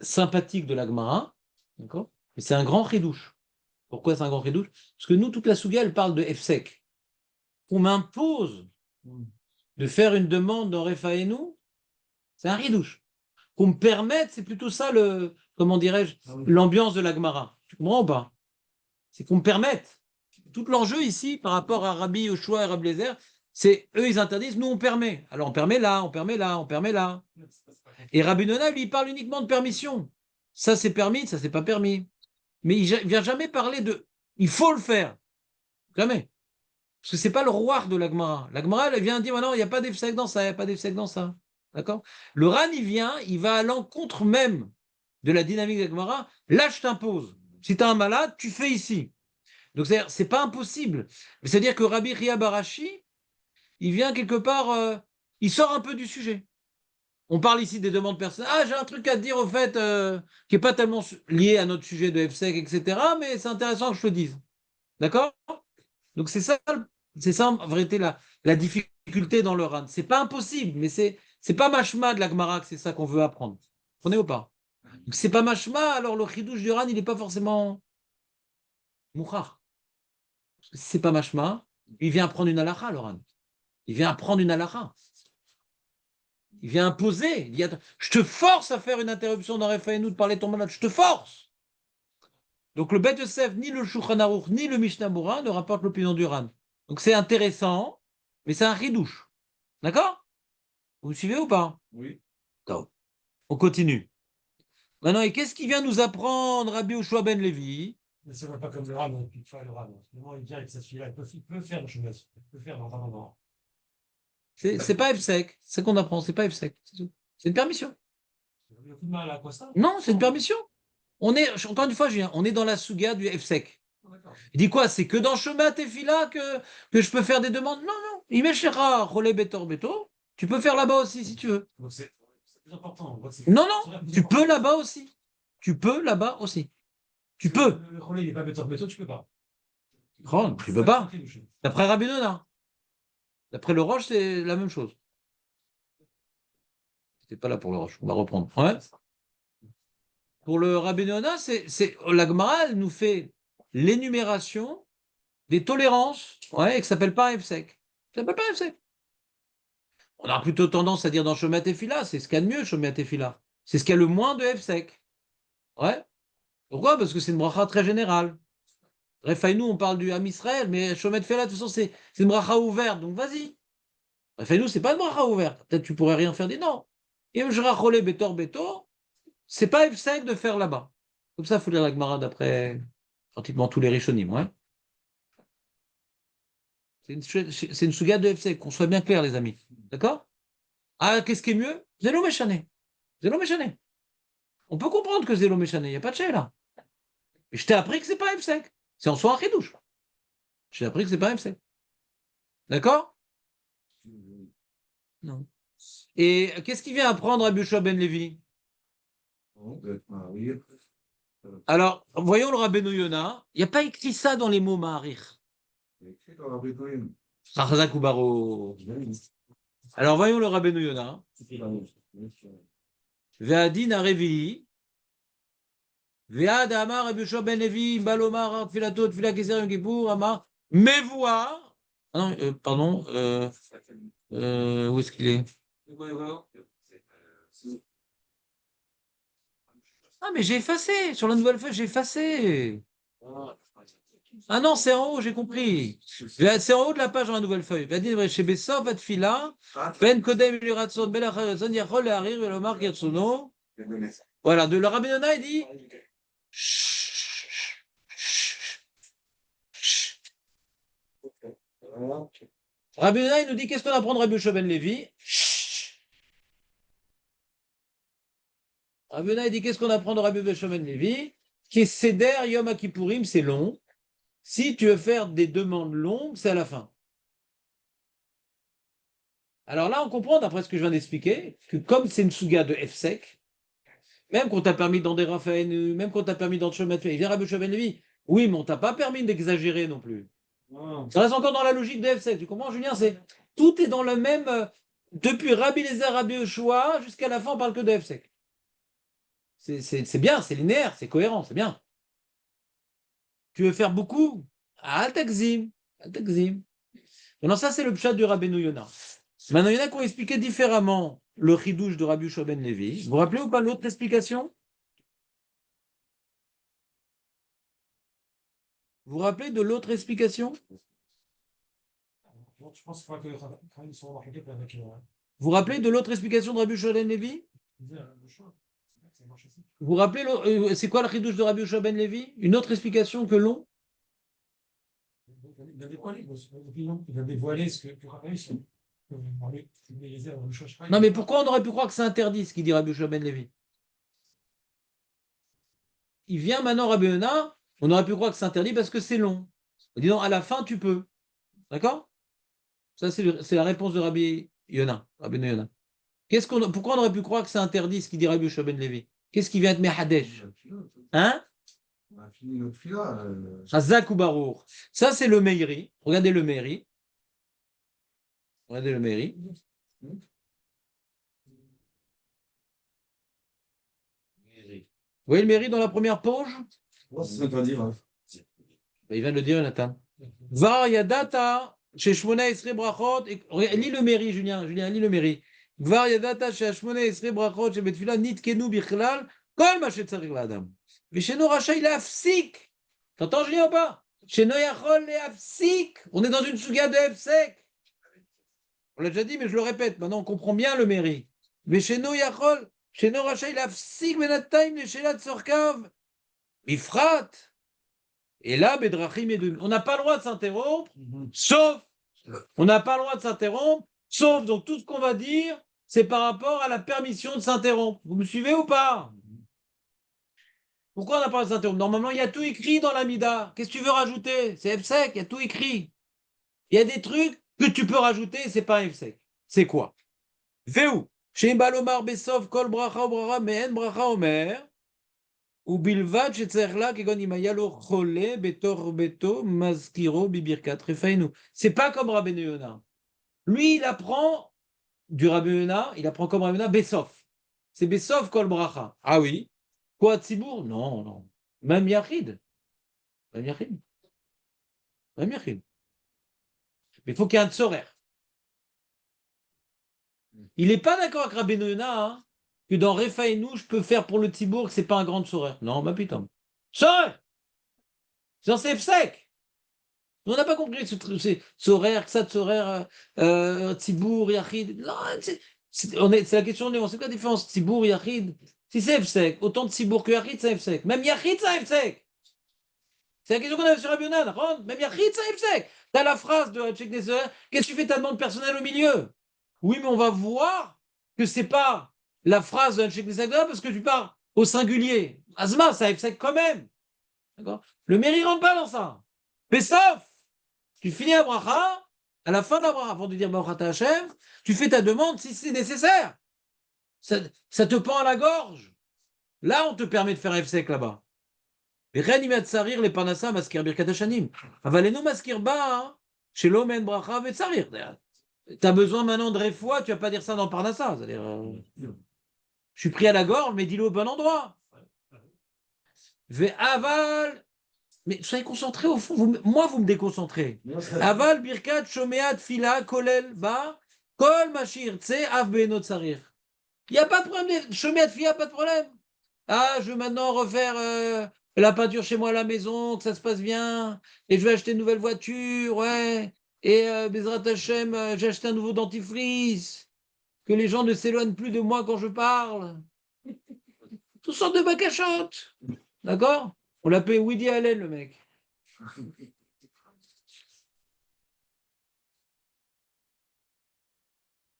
sympathique de la Gemara, d'accord? Mais c'est un grand chidouche. Pourquoi c'est un grand chidouche? Parce que nous, toute la Souga, elle parle de Efsek. On m'impose de faire une demande dans Refaenu, c'est un chidouche. Qu'on me permette, c'est plutôt ça comment dirais-je, l'ambiance de la Gemara. Tu comprends ou pas? C'est qu'on me permette. Tout l'enjeu ici, par rapport à Rabbi Yoshua et Rabbi Lézer, c'est eux, ils interdisent, nous, on permet. Alors, on permet là, on permet là, on permet là. Et Rabbi Nona, lui, il parle uniquement de permission. Ça, c'est permis, ça, c'est pas permis. Mais il ne vient jamais parler de il faut le faire. Jamais. Parce que c'est pas le roi de la Gemara. La Gemara, elle vient dire non, il n'y a pas d'efsek dans ça, il n'y a pas d'efsek dans ça. D'accord? Le Ran, il vient, il va à l'encontre même de la dynamique de la Gemara. Là, je t'impose. Si tu as un malade, tu fais ici. Donc, c'est pas impossible. C'est-à-dire que Rabbi Ria Barashi, il vient quelque part, il sort un peu du sujet. On parle ici des demandes personnelles. Ah, j'ai un truc à te dire au fait, qui n'est pas tellement lié à notre sujet de FSEC, etc., mais c'est intéressant que je te dise. D'accord? Donc, c'est ça en vérité la difficulté dans le RAN. C'est pas impossible, mais c'est pas machma de la Gemara que c'est ça qu'on veut apprendre. Vous comprenez ou pas? Donc, c'est pas machma, alors le chidouche du RAN, il n'est pas forcément mouchar. Si c'est pas machma, il vient apprendre une halakha, le RAN. Il vient apprendre une halakha. Il vient imposer. Il dit, je te force à faire une interruption dans Refaenu de parler de ton malade. Je te force. Donc le Bet Yosef, ni le Shulchan Aruch, ni le Mishnah Berurah ne rapportent l'opinion du Ran. Donc c'est intéressant, mais c'est un ridouche. D'accord? Vous suivez ou pas? Oui. D'accord. On continue. Maintenant, et qu'est-ce qu'il vient nous apprendre Rabbi Yoshua ben Levi? Mais c'est pas comme le Ram, il fait le Ram. Moment, il vient avec sa fille-là, il peut faire le chemin, il peut faire dans un moment. C'est pas F-Sec, c'est ce qu'on apprend, c'est pas F-Sec, c'est tout. C'est une permission. Il y a beaucoup de mal à quoi ça? Non, c'est une permission. Encore une fois, Julien, on est dans la souga du F-Sec. D'accord. Il dit quoi? C'est que dans Shema Tefila que je peux faire des demandes? Non, non. Imeshera, Rolé Betor Beto. Tu peux faire là-bas aussi si tu veux. Donc c'est plus important. Non, non, tu peux là-bas aussi. Tu peux là-bas aussi. Tu peux. Le relais, il n'est pas béton, tu peux pas. Oh, tu peux pas. D'après Rabbi Nona. D'après le Roche, c'est la même chose. C'était pas là pour le Roche. On va reprendre. Ouais. Pour le Rabbi Nona, la Gemara, elle nous fait l'énumération des tolérances, ouais, et que ça s'appelle pas F-Sec. Ça s'appelle pas F-Sec. On a plutôt tendance à dire dans Shomat Tefila, c'est ce qu'il y a de mieux, Shomat Tefila. C'est ce qu'il y a le moins de F-Sec. Ouais. Pourquoi? Parce que c'est une bracha très générale. Refaïnou, on parle du Ham Israël, mais Shomat Tefila, de toute façon, c'est une bracha ouverte, donc vas-y. Refaïnou, c'est pas une bracha ouverte. Peut-être tu pourrais rien faire des non. Et je racholé Betor Betor, c'est pas F-Sec de faire là-bas. Comme ça, il faut lire la Gemara d'après pratiquement tous les Rishonim, ouais. C'est une souga de FC, qu'on soit bien clair, les amis. D'accord? Ah, qu'est-ce qui est mieux? Zélo Méchané. Zélo Méchané. On peut comprendre que Zélo Méchané, il n'y a pas de chez là. Et je t'ai appris que c'est pas FSEC. C'est en soi un chidouche. Je t'ai appris que c'est pas FSEC. D'accord? Non. Et qu'est-ce qui vient apprendre à Yoshua ben Levi? Alors, voyons le Rabbeinu Yona. Il n'y a pas écrit ça dans les mots Maharich. Chazak ou Baro. Alors, voyons le Rabbeinu Yona. Ve'adin arevi. Ve'ad amar Rabbi Yoshua ben Levi, balomar, filatot, fila keser yom kippour, amar, mevoar. Ah non, pardon. Où est-ce qu'il est? Ah, mais j'ai effacé. Sur la nouvelle feuille, j'ai effacé. Ah non, c'est en haut, j'ai compris. C'est en haut de la page dans la nouvelle feuille. Chez Bessov, Atfila, Ben Kodem, Liratson, Belacharazon, Yachol, Harir, Velomar, Kirtsuno. Voilà, de le Rabbi Yona, il dit. Rabbi Yona, il nous dit qu'est-ce qu'on apprend de Rabbi Yoshua ben Levi? Rabbi Yona, il dit qu'est-ce qu'on apprend de Rabbi Yoshua ben Levi? Qui Seder Yom Kippourim, c'est long. Si tu veux faire des demandes longues, c'est à la fin. Alors là, on comprend, d'après ce que je viens d'expliquer, que comme c'est une souga de F-Sec, même qu'on t'a permis dans des Raphaël, même qu'on t'a permis dans le chemin de fait, il vient Rabbi Yoshua ben Levi. Oui, mais on t'a pas permis d'exagérer non plus. Ça reste encore dans la logique de F-Sec. Tu comprends, Julien? Tout est dans le même. Depuis Rabbi Lézer, Rabbi Yoshua, jusqu'à la fin, on parle que de F-Sec. C'est bien, c'est linéaire, c'est cohérent, c'est bien. Tu veux faire beaucoup? Al-Takzim. Al-Takzim. Maintenant, ça, c'est le pshat du Rabbeinu Yona. Maintenant, il y en a qui ont expliqué différemment le chidouche de Rabbi Yoshua ben Levi. Vous vous rappelez ou pas l'autre explication? Vous vous rappelez de l'autre explication? Je pense pas que quand ils sont marqués avec. Vous vous rappelez de l'autre explication de Rabbi Yoshua ben Levi? Vous vous rappelez, c'est quoi le chidouche de Rabbi Yoshua ben Levi? Une autre explication que long? Il a dévoilé ce que Raphaël. Non, mais pourquoi on aurait pu croire que c'est interdit ce qu'il dit Rabbi Yoshua ben Levi? Il vient maintenant Rabbi Yona, on aurait pu croire que c'est interdit parce que c'est long. On dit non, à la fin tu peux. D'accord? Ça, c'est la réponse de Rabbi Yona. Rabbi Yona. Pourquoi on aurait pu croire que c'est interdit ce qu'il dit Rabbi Yoshua ben Levi? Qu'est-ce qui vient de Mehadesh? Hein? On a fini notre fila. Chazak ou Barour. Ça, c'est le Meiri. Regardez le Meiri. Regardez le Meiri. Vous voyez le Meiri dans la première page? C'est pas dire. Il vient de le dire, Nathan. Var Yadata, chez Shmona Esre Brachot. Lis le Meiri, Julien, lis le Meiri. Var Yadata, chez Shmona Esre Brachot, chez Betfila, Nitkenu Bichlal, Kol ma shetzarich l'adam. Vesheno rachaï le'afsik. T'entends, Julien, ou pas? Sheno yachol le'afsik. On est dans une suga de hefsek. On l'a déjà dit, mais je le répète. Maintenant, on comprend bien le mairie. Vesheno yachol. Sheno rachaï le'afsik benatayim leshelat sorkav. Mifrat. Et là, Bedrachim et on n'a pas le droit de s'interrompre, sauf, on n'a pas le droit de s'interrompre, sauf, donc tout ce qu'on va dire, c'est par rapport à la permission de s'interrompre. Vous me suivez ou pas? Pourquoi on n'a pas le droit de s'interrompre? Normalement, il y a tout écrit dans la Mida. Qu'est-ce que tu veux rajouter? C'est Efsek, il y a tout écrit. Il y a des trucs que tu peux rajouter, c'est pas Efsek. C'est quoi? Véou. Chez Balomar Besov, Kol Bracha Obrara, Mehen Bracha Omer. Ou bilvad shetzerla kegon imayalo chole betor beto mazkiro bibirkat refaynu. C'est pas comme Rabbeinu Yona. Lui, il apprend du Rabbeinu Yona, il apprend comme Rabbeinu Yona Besof. C'est Besof kol bracha. Ah oui. Quoi, Tzibour? Non, non. Même Yachid. Même Yachid. Même Yachid. Mais il faut qu'il y ait un tzorer. Il n'est pas d'accord avec Rabbeinu Yona, hein, que dans Refaynu, je peux faire pour le Tzibour que c'est pas un grand tzorer. Non, bah putain. Tzorer! C'est sec. On n'a pas compris ce horaire, que ça, ce horaire, Tzibour, Yachid. Non, c'est la question de c'est quoi la différence Tzibour, Yachid? Si c'est sec, autant de Tzibour que Yachid, c'est sec. Même Yachid, c'est sec. C'est la question qu'on avait sur Rabbi Yonan. Même Yachid, c'est sec. T'as la phrase de Hachek Nezer, qu'est-ce que tu fais ta demande personnelle au milieu? Oui, mais on va voir que c'est pas la phrase de Hachek Nezer parce que tu pars au singulier. Asma, ça sec quand même. D'accord? Le mairie rentre pas dans ça. Mais sauf, tu finis la bracha, à la fin de la bracha, avant de dire Baruch Hashem, tu fais ta demande si c'est nécessaire. Ça te pend à la gorge. Là, on te permet de faire F-sec là-bas. Et rien n'y met de sarir les panassa maskir birkat hashanim. Avaleno maskir ba, chez l'omen bracha ve sarir. Tu as besoin maintenant de réfoua, tu vas pas dire ça dans Parnassa. C'est-à-dire, je suis pris à la gorge, mais dis-le au bon endroit. Ve aval. Mais soyez concentrés au fond. Moi, vous me déconcentrez. Aval, birkat, shomeat, fila, kolel, ba, kol, mashir, tse, av, benot, sarir. Il n'y a pas de problème. Shomeat, fila, pas de problème. Ah, je veux maintenant refaire la peinture chez moi à la maison, que ça se passe bien. Et je vais acheter une nouvelle voiture, ouais. Et Bezrat Hashem, j'ai acheté un nouveau dentifrice. Que les gens ne s'éloignent plus de moi quand je parle. Toutes sortes de bacachotes. D'accord? On l'appelle Woody Allen, le mec.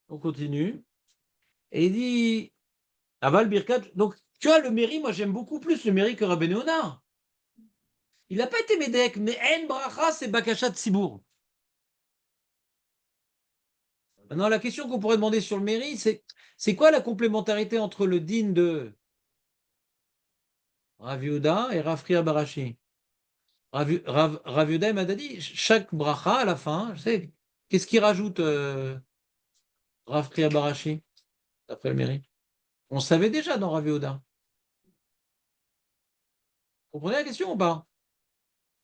On continue. Et il dit Aval Birkat. Donc, tu vois, le mairie, moi, j'aime beaucoup plus le mairie que Rabbeinu Yona. Il n'a pas été Médek, mais En Bracha, c'est Bakachat Tzibour. Maintenant, la question qu'on pourrait demander sur le mairie, c'est quoi la complémentarité entre le din de Rav Yehuda et Rav Priya Barashi? Rav Yehuda et Madadi, chaque bracha à la fin, je sais, qu'est-ce qu'il rajoute Rav Priya Barashi, d'après le mairie? On savait déjà dans Rav Yehuda. Vous comprenez la question ou pas?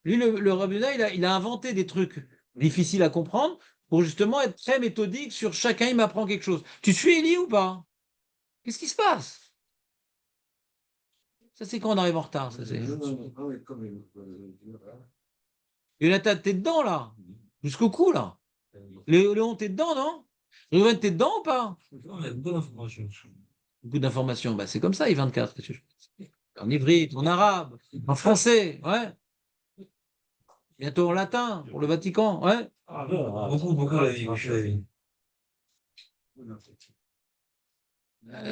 Lui, le Rav Yehuda, il a inventé des trucs difficiles à comprendre pour justement être très méthodique sur chacun, il m'apprend quelque chose. Tu suis Eli ou pas? Qu'est-ce qui se passe? Ça, c'est quand on arrive en retard. Ça, c'est... Jonathan, t'es dedans, là? Jusqu'au cou, là? Léon, t'es dedans, non? Ruben, t'es dedans ou pas? On a beaucoup d'informations. Beaucoup d'informations. Bah, c'est comme ça, I24. En ivrite, en arabe, en français, ouais. Bientôt en latin, pour le Vatican, ouais. Ah, beaucoup la vie, la vie.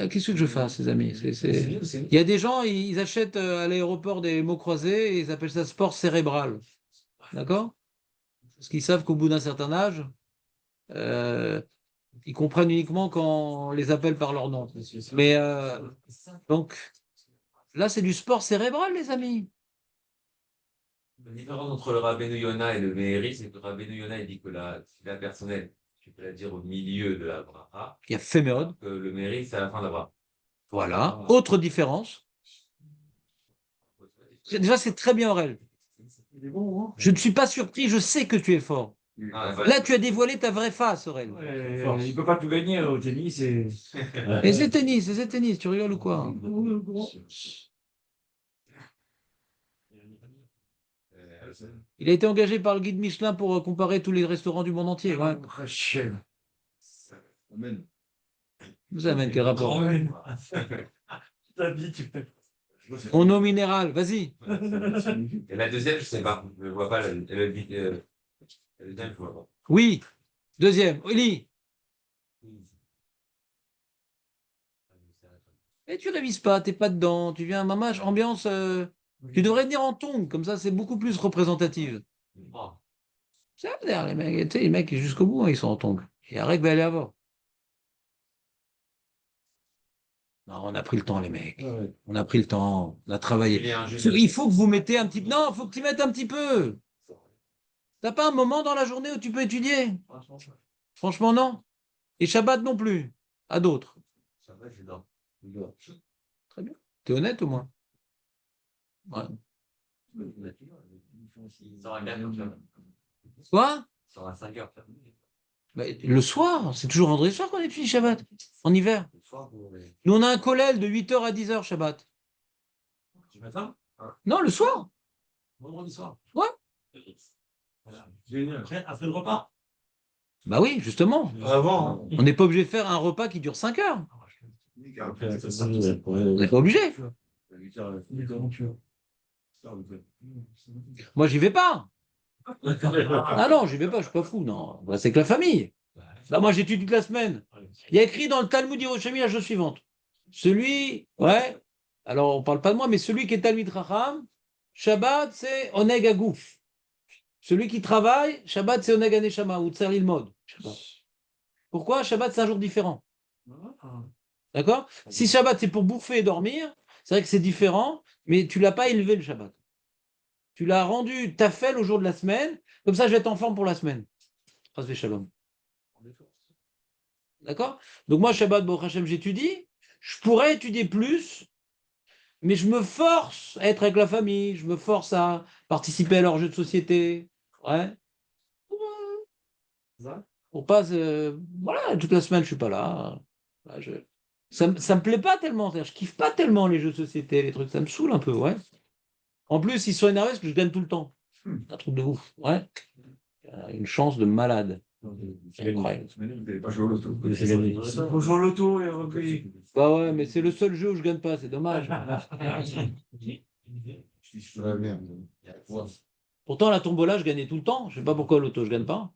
Qu'est-ce que je fasse, les amis? Il y a des gens, ils achètent à l'aéroport des mots croisés et ils appellent ça sport cérébral. D'accord? Parce qu'ils savent qu'au bout d'un certain âge, ils comprennent uniquement quand on les appelle par leur nom. Mais donc, là, c'est du sport cérébral, les amis. La différence entre le Rabbeinu Yona et le Meiri, c'est que le Rabbeinu Yona, il dit que la fila personnelle, tu peux la dire au milieu de la bracha, Il y a Féméode. que le Meiri, c'est à la fin de la bracha. Voilà. Autre différence. Déjà, c'est très bien, Aurel. Je ne suis pas surpris, je sais que tu es fort. Ah, bah, Là, tu as dévoilé ta vraie face, Aurel. Il ne peut pas tout gagner au tennis. Et c'est tennis, tu rigoles ou quoi? Il a été engagé par le guide Michelin pour comparer tous les restaurants du monde entier. Ouais. Amen. Vous savez quel rapport? Ta vie, tu fais. En eau minérale, vas-y. Et la deuxième, je sais pas. Je ne vois pas. La deuxième, je vois pas. Oui. Deuxième, Oli. Et tu révises pas, t'es pas dedans. Tu viens, maman, ambiance. Tu devrais venir en tongs, comme ça, c'est beaucoup plus représentatif. Oh. Ça veut dire, les mecs, tu sais, les mecs jusqu'au bout, hein, ils sont en tongs. Et Arek va aller avant. Non, on a pris le temps, les mecs. On a pris le temps, on a travaillé. Il faut que vous mettez un petit. Non, il faut que tu mettes un petit peu. T'as pas un moment dans la journée où tu peux étudier? Franchement, non. Et Shabbat non plus. À d'autres. Ça va, je dors. Très bien. T'es honnête au moins. Ouais. Il sort à 4 heures. Quoi? Il sort à 5 heures. Bah, le soir, c'est toujours vendredi soir qu'on étudie Shabbat. En hiver. Le soir, Nous, on a un collèle de 8h à 10h Shabbat. Du matin? Non, le soir. Vendredi soir. Ouais. Génial. Après le repas. Bah oui, justement. Avant. On n'est pas obligé de faire un repas qui dure 5 heures. Après, On n'est pas obligé. Moi, j'y vais pas. Ah non, j'y vais pas, je suis pas fou, non. Bah, c'est que la famille. Bah, moi, j'étudie toute la semaine. Il y a écrit dans le Talmud Yerushalmi la chose suivante. Celui, ouais, alors on parle pas de moi, mais celui qui est Talmid Chacham, Shabbat, c'est Oneg Agouf. Celui qui travaille, Shabbat, c'est Oneg Aneshama, ou Tsar Lilmod. Pourquoi Shabbat, c'est un jour différent. D'accord? Si Shabbat, c'est pour bouffer et dormir, c'est vrai que c'est différent, mais tu l'as pas élevé le Shabbat. Tu l'as rendu tafel au jour de la semaine, comme ça je vais être en forme pour la semaine. Chas Shalom. D'accord? Donc moi, Shabbat, Baruch Hashem, j'étudie. Je pourrais étudier plus, mais je me force à être avec la famille, je me force à participer à leurs jeux de société. Ouais. On passe, voilà, toute la semaine, je suis pas là. Là, ça me plaît pas tellement. Je kiffe pas tellement les jeux de société, les trucs. Ça me saoule un peu, ouais. En plus, ils sont énervés parce que je gagne tout le temps. Un truc de ouf, ouais. Une chance de malade. C'est incroyable. Vous n'avez pas joué au loto. Faut jouer au loto et repris. Bah ouais, mais c'est le seul jeu où je gagne pas, c'est dommage. Pourtant, la tombola, je gagnais tout le temps. Je sais pas pourquoi l'auto, je gagne pas.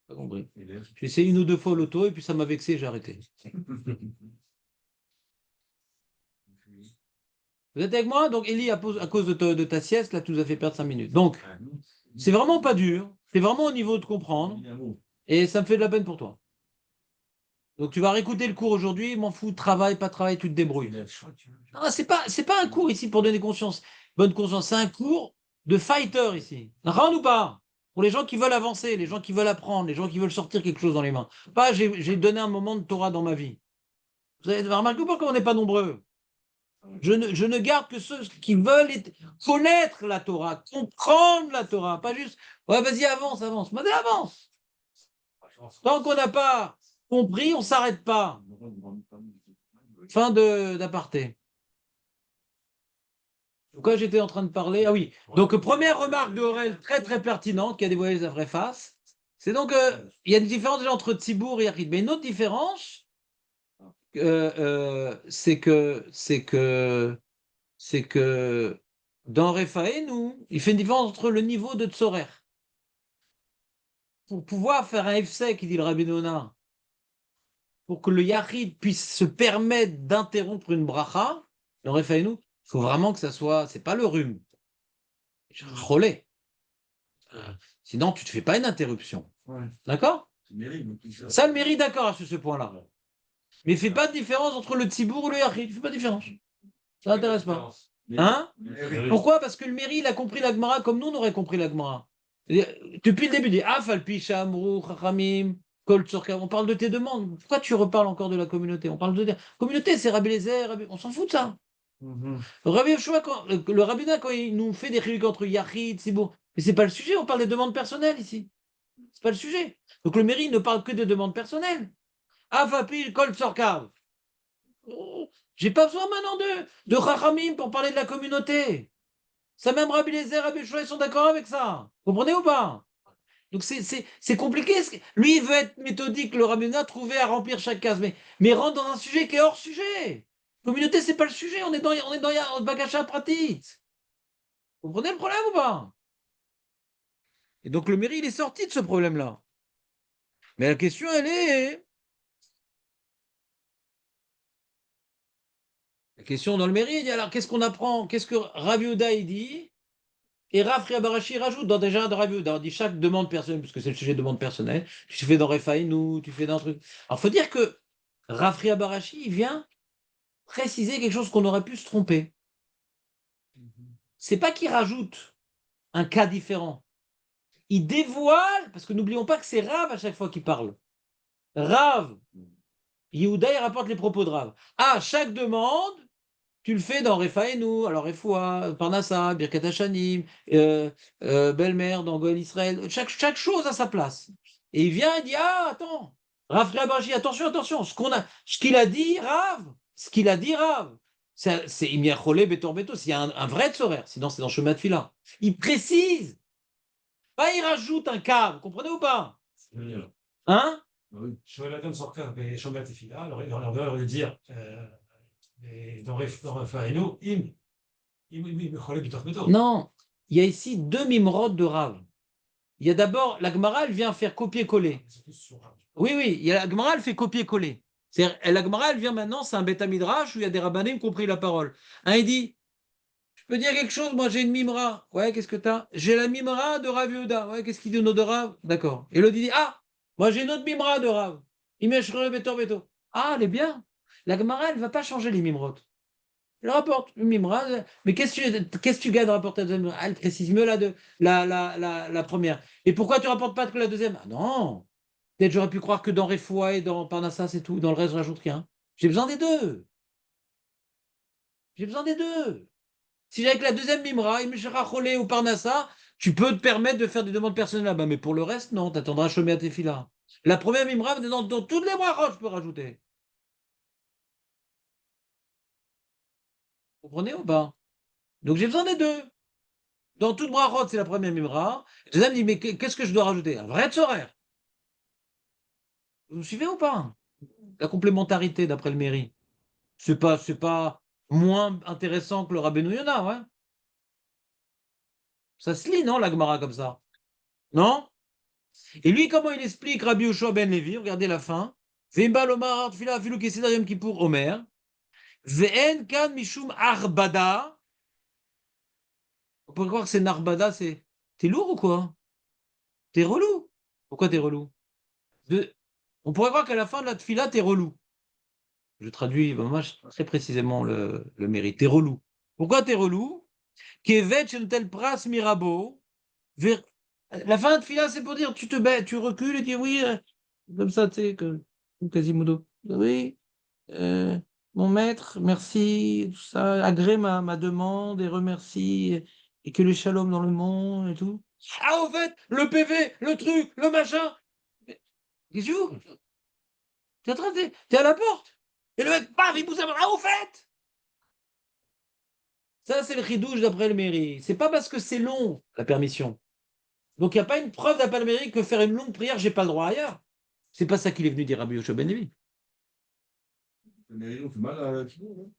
Pas compris. J'ai essayé une ou deux fois l'auto et puis ça m'a vexé, j'ai arrêté. Vous êtes avec moi? Donc, Elie, à cause de ta sieste, là, tu nous as fait perdre 5 minutes. Donc, c'est vraiment pas dur. C'est vraiment au niveau de comprendre. Et ça me fait de la peine pour toi. Donc, tu vas réécouter le cours aujourd'hui. M'en fous, travail, pas travail, tu te débrouilles. Non, c'est pas un cours ici pour donner conscience, bonne conscience. C'est un cours de fighter ici. Rend ou pas? Pour les gens qui veulent avancer, les gens qui veulent apprendre, les gens qui veulent sortir quelque chose dans les mains. Pas, j'ai donné un moment de Torah dans ma vie. Vous avez remarqué ou pas qu'on n'est pas nombreux? Je ne garde que ceux qui veulent connaître la Torah, comprendre la Torah, pas juste, ouais, vas-y, avance, avance. Mais avance. Tant qu'on n'a pas compris, on ne s'arrête pas. Fin d'aparté. Pourquoi j'étais en train de parler? Ah oui. Donc, première remarque de Aurel, très très pertinente, qui a dévoilé sa vraie face. C'est donc, il y a une différence déjà entre Tzibour et Yachid. Mais une autre différence, c'est que dans Rephaïnu, il fait une différence entre le niveau de Tzorer. Pour pouvoir faire un FC, qui dit le Rabbi Nona, pour que le Yachid puisse se permettre d'interrompre une bracha, dans Rephaïnu, il faut vraiment que ça soit, c'est pas le rhume, c'est un relais. Sinon, tu ne te fais pas une interruption. Ouais. D'accord? Ça le mérite d'accord sur ce point-là. Mais il ne fait pas de différence entre le Tzibour ou le Yachid. Il ne fait pas de différence. Ça n'intéresse pas. Hein? Pourquoi? Parce que le Méri, il a compris la Gemara comme nous, on aurait compris la Gemara. Depuis le début, il dit Afalpi, Shamrou, Chachamim, Kol Tzorka. On parle de tes demandes. Pourquoi tu reparles encore de la communauté? On parle de. Communauté, c'est Rabbi Lézer, on s'en fout de ça. Rabbi Yoshua, le rabbinat, quand il nous fait des chiluk entre Yachid, c'est bon. Mais c'est pas le sujet, on parle des demandes personnelles ici. C'est pas le sujet. Donc le mairie ne parle que de demandes personnelles. Avapil kol tzorkav. J'ai pas besoin maintenant de Chachamim pour parler de la communauté. Ça même Rabbi Lézer, Rabbi Yoshua, ils sont d'accord avec ça. Vous comprenez ou pas? Donc c'est compliqué. Lui, il veut être méthodique, le rabbinat, trouver à remplir chaque case. Mais rentre dans un sujet qui est hors sujet. Communauté, c'est pas le sujet. On est dans Bagacha pratique. Vous comprenez le problème ou pas? Et donc le mairie, il est sorti de ce problème-là. Mais la question, elle est. La question dans le mairie, il dit alors qu'est-ce qu'on apprend? Qu'est-ce que Rav Yehuda, il dit? Et Rav Ria Barashi rajoute dans déjà de Rav Yehuda, on dit chaque demande personnelle, puisque c'est le sujet de demande personnelle, tu fais dans Refaïnou, tu fais dans un truc. Alors il faut dire que Rav Ria Barashi, il vient préciser quelque chose qu'on aurait pu se tromper. C'est pas qu'il rajoute un cas différent. Il dévoile, parce que n'oublions pas que c'est Rav à chaque fois qu'il parle. Rav, Yehuda, il rapporte les propos de Rav. Ah, chaque demande, tu le fais dans Refaïnou, alors Refoua, Parnassa, Birkat Hashanim, Belle-Mère, dans Goël Israël. Chaque chose a sa place. Et il vient et dit ah, attends, Rav Rabaji, attention, ce qu'il a dit, Rav, c'est Imiachole Betor Beto, c'est un vrai tzorer, sinon c'est dans Chemin de Fila. Il précise, pas il rajoute un cas, vous comprenez ou pas? Hein? שואל אדם סורקה בשומע תפילה, לא יכול dire dans רפאנו, אם חולה בתוך ביתו. Non, il y a ici deux mimrod de Rav. Il y a d'abord, la Gemara, elle vient faire copier-coller. Oui, la Gemara, elle fait copier-coller. La Gemara, elle vient maintenant, c'est un Beth Midrash où il y a des rabbanim qui ont pris la parole. Un, il dit, je peux dire quelque chose, moi j'ai une mimra. Ouais, qu'est-ce que t'as? J'ai la mimra de Rav Yehuda. Ouais, qu'est-ce qu'il dit au nom de Rav? D'accord. Et l'autre, il dit, ah, moi j'ai une autre mimra de Rav. Imeshre Betor Beto. Ah, elle est bien. La Gemara, elle ne va pas changer les mimrot. Elle rapporte une mimra. Mais qu'est-ce que tu gagnes de rapporter la deuxième mimra? Elle précise mieux la première. Et pourquoi tu ne rapportes pas que la deuxième? Ah non. Peut-être j'aurais pu croire que dans Refoua et dans Parnassa, c'est tout. Dans le reste, je rajoute rien. J'ai besoin des deux. J'ai besoin des deux. Si j'avais que la deuxième Mimra, Imeshara Cholé ou Parnassa, tu peux te permettre de faire des demandes personnelles là-bas. Mais pour le reste, non, tu attendras Shomé à tes filas. La première Mimra, dans toutes les brachot, je peux rajouter. Vous comprenez ou pas? Donc j'ai besoin des deux. Dans toute brachot, c'est la première Mimra. Le deuxième dit, mais qu'est-ce que je dois rajouter? Un vrai tzorer. Vous me suivez ou pas? La complémentarité d'après le mairie. C'est pas moins intéressant que le Rabbeinu Yonah, ouais. Ça se lit, non, la Gemara comme ça? Non? Et lui, comment il explique Rabbi Yoshua ben Levi? Regardez la fin. Ve'imba lomar tfila afilu kesedar yom kippour omer. Ve'en kan mishum arbada. On pourrait croire que c'est narbada, c'est... T'es lourd ou quoi? T'es relou? Pourquoi t'es relou? On pourrait croire qu'à la fin de la tfila, t'es relou. Je traduis vraiment très précisément le mérite. T'es relou. Pourquoi t'es relou? Kevet tel pras mirabo. La fin de fila, c'est pour dire tu te bats, tu recules et dis oui, comme ça, tu sais, que Quasimodo. Oui, euh, mon maître, merci, tout ça, agrée ma demande et remercie, et que le shalom dans le monde et tout. Ah, au fait, le PV, le truc, le machin. Qu'est-ce que tu fous? T'es à la porte. Et le mec, paf, il pousse la porte. Ah, au fait! Ça, c'est le ridouche d'après le mairie. C'est pas parce que c'est long, la permission. Donc, il n'y a pas une preuve d'appel mairie que faire une longue prière, j'ai pas le droit ailleurs. C'est pas ça qu'il est venu dire à Rabbi Yoshua ben Levi. Le mairie, on fait mal à tout le monde.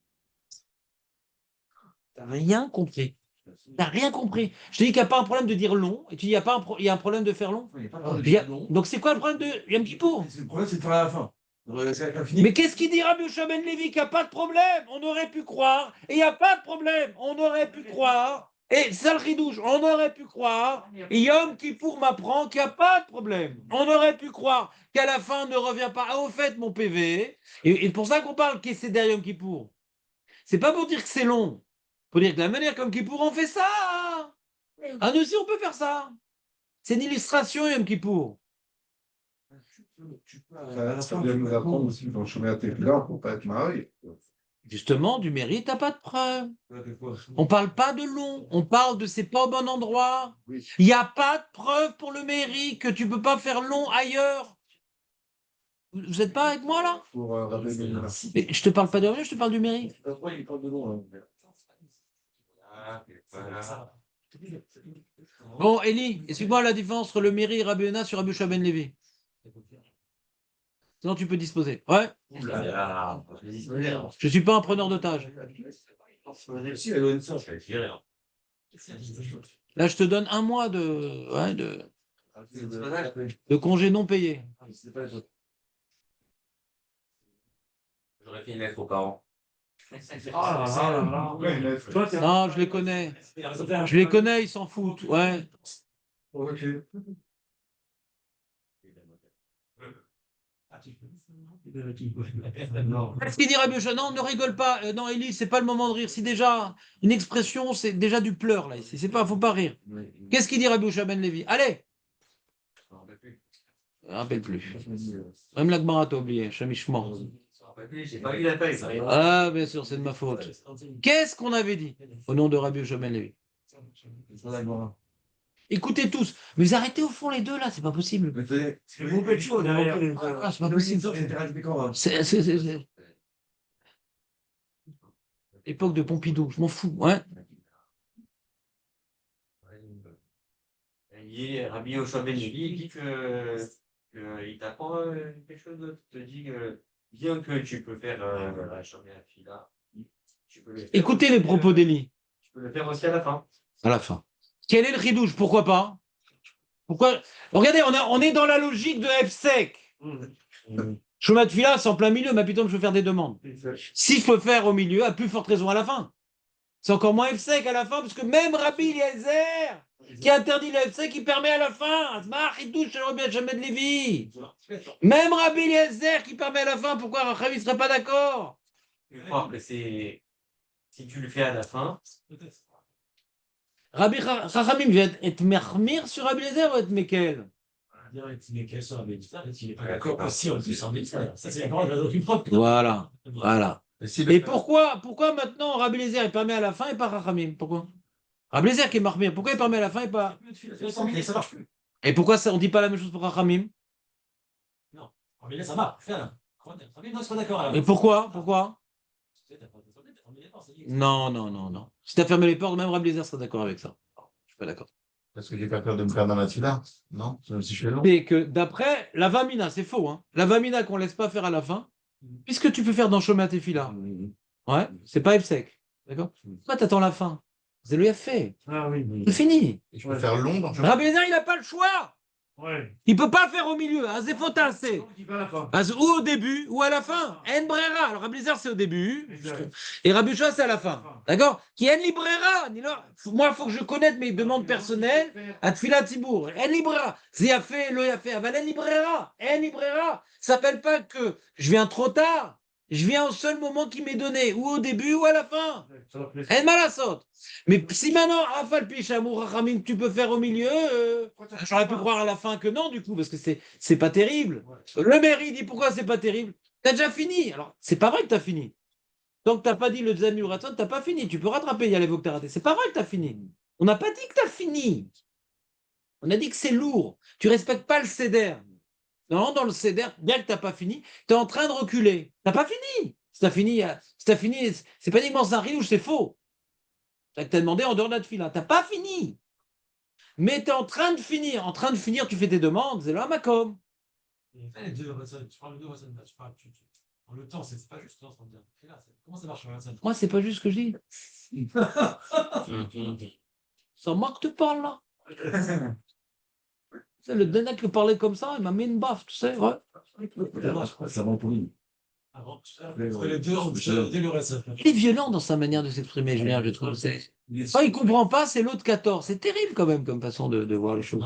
T'as rien compris. T'as rien compris. Je te dis qu'il n'y a pas un problème de dire long, et tu dis il y a pas il y a un problème de faire long. Il y a pas de problème de faire long. Donc c'est quoi le problème de Yom Kippour? Le problème, c'est de faire à la fin. C'est pas fini. Mais qu'est-ce qu'il dit Rabbi Yoshua ben Levi qu'il n'y a pas de problème? On aurait pu croire, et il n'y a pas de problème. On aurait pu croire, et ça le ridouche, on aurait pu croire, et Yom Kippour m'apprend qu'il n'y a pas de problème. On aurait pu croire qu'à la fin on ne revient pas. Ah, au fait, mon PV, et pour ça qu'on parle que c'est derrière Yom Kippour. C'est pas pour dire que c'est long. Pour dire que de la manière comme Kippour, on fait ça. Ah, nous aussi, on peut faire ça. C'est une illustration, Yom Kippour. Ça vient nous apprendre aussi dans le chemin à Tefila pour ne pas être marié. Justement, du mérite, t'as pas de preuve. On parle pas de long, on parle de c'est pas au bon endroit. Oui. Il n'y a pas de preuve pour le mérite que tu peux pas faire long ailleurs. Vous n'êtes pas avec moi là? Pour Rabbeinu Yonah. Mais je te parle pas de rien, je te parle du mérite. Pourquoi il parle de long, Ah, voilà. Bon, Eli, explique-moi la différence entre le mérite Rabbi Yonah sur Rabbi Ben Levi. Sinon, tu peux disposer. Ouais, Ouh là là. je suis pas un preneur d'otage. Si, elle doit être ça. Je vais tirer, hein. Là, je te donne un mois de congé non payé. J'aurais fait une lettre aux parents. Ouais, il a fait- Non, je les connais. Je les connais, ils s'en foutent. Ouais. Ok. Qu'est-ce qu'il dit Rabbi Yochanan? Non, ne rigole pas. Non, Élie, c'est pas le moment de rire. C'est déjà une expression, c'est déjà du pleur là ici. C'est pas, faut pas rire. Qu'est-ce qu'il dit Rabbi Yochanan Ben Levi? Allez. Je me rappelle plus. Je me rappelle plus. Même la Gemara t'a oublié. Chamishmor. Je me rappelle plus, j'ai pas vu la taille, ça. Ah, bien sûr, c'est de ma faute. Qu'est-ce qu'on avait dit au nom de Rabbi Yochanan Ben Levi? Écoutez tous. Mais vous arrêtez au fond les deux là, c'est pas possible. C'est vous faites chaud derrière. Ah, c'est pas possible. C'est l'époque de Pompidou, je m'en fous. Ouais. Rabbi Yoshua Ben Levi, il dit il t'apprend quelque chose d'autre. Il te dit que bien que tu peux faire la Shomea Fila, tu peux le faire. Écoutez les propos d'Élie. Tu peux le faire aussi à la fin. À la fin. Quel est le ridouche? Pourquoi pas? Pourquoi? Regardez, on est dans la logique de F-Sec. Chemin de fila, c'est en plein milieu, mais putain, je veux faire des demandes. Si je peux faire au milieu, à plus forte raison à la fin. C'est encore moins F-Sec à la fin, parce que même Rabbi Eliezer, qui interdit le F-Sec, il permet à la fin. Ridouche, j'aimerais bien jamais de Lévi. Même Rabbi Eliezer qui permet à la fin, pourquoi Rachel ne serait pas d'accord? Je crois que c'est. Si tu le fais à la fin, Rabbi Chachamim vient être mermir sur Rabbi Eliezer ou être Mekel? Voilà, voilà. Et pourquoi maintenant Rabbi Eliezer il permet à la fin et pas Chachamim? Pourquoi? Rabbi Eliezer qui est marmir, pourquoi il permet à la fin et pas? Ça marche plus. Et pourquoi on ne dit pas la même chose pour Chachamim? Mais ça marche. Non, c'est pas d'accord. Mais pourquoi? Non, non, non, non. Si tu as fermé les portes, même Rabbi Eliezer sera d'accord avec ça. Je suis pas d'accord. Parce que j'ai pas peur de me faire dans la fila. Non, même si je fais long. C'est que d'après la Vamina, c'est faux, hein. La Vamina qu'on laisse pas faire à la fin, puisque tu peux faire dans Shomat Tefila. Ouais, c'est pas F-Sec. D'accord? Toi, t'attends la fin. C'est le fait. Ah oui. C'est fini. Et je peux faire long dans Rabbi Eliezer, il n'a pas le choix. Ouais. Il peut pas faire au milieu. Ah, c'est c'est. Ou au début ou à la fin. En brera. Alors Rabbi Eliezer, c'est au début. Et Rabbi Yoshua, c'est à la fin. D'accord? Qui en librera. Moi, il faut que je connaisse mes demandes personnelles à Tfila Tibour. En librera. C'est a fait, le a fait. Aval en librera. En librera. Ça s'appelle pas que je viens trop tard. Je viens au seul moment qui m'est donné. Ou au début ou à la fin. En malasot. Mais si maintenant, Afal Pichamour Rachamim, tu peux faire au milieu, j'aurais pu croire à la fin que non, du coup, parce que c'est pas terrible. Le maire, il dit pourquoi c'est pas terrible? T'as déjà fini. Alors, c'est pas vrai que t'as fini. Tant que t'as pas dit le Zami Raton, t'as pas fini. Tu peux rattraper, il y a les que t'as raté. C'est pas vrai que t'as fini. On n'a pas dit que t'as fini. On a dit que c'est lourd. Tu respectes pas le CEDER. Non, dans le CEDER, bien que t'as pas fini, t'es en train de reculer. T'as pas fini. Si t'as fini, c'est pas uniquement un ridouche, c'est faux. Tu as demandé en dehors de la fila. Tu n'as pas fini. Mais tu es en train de finir. En train de finir, tu fais tes demandes. C'est là, Macom. Les deux raisons, tu parles de deux raisons. Dans le temps, c'est pas juste. Non, comment ça marche? Moi, c'est pas juste ce que je dis. Ça marque, tu parles là. C'est le dernier qui parlait comme ça, il m'a mis une baffe, tu sais. Ouais. Ça va pour lui. Avant, les deux, le reste. Il est violent dans sa manière de s'exprimer, Julien, je trouve. Ah, il comprend pas, c'est l'autre 14. C'est terrible quand même comme façon de voir les choses.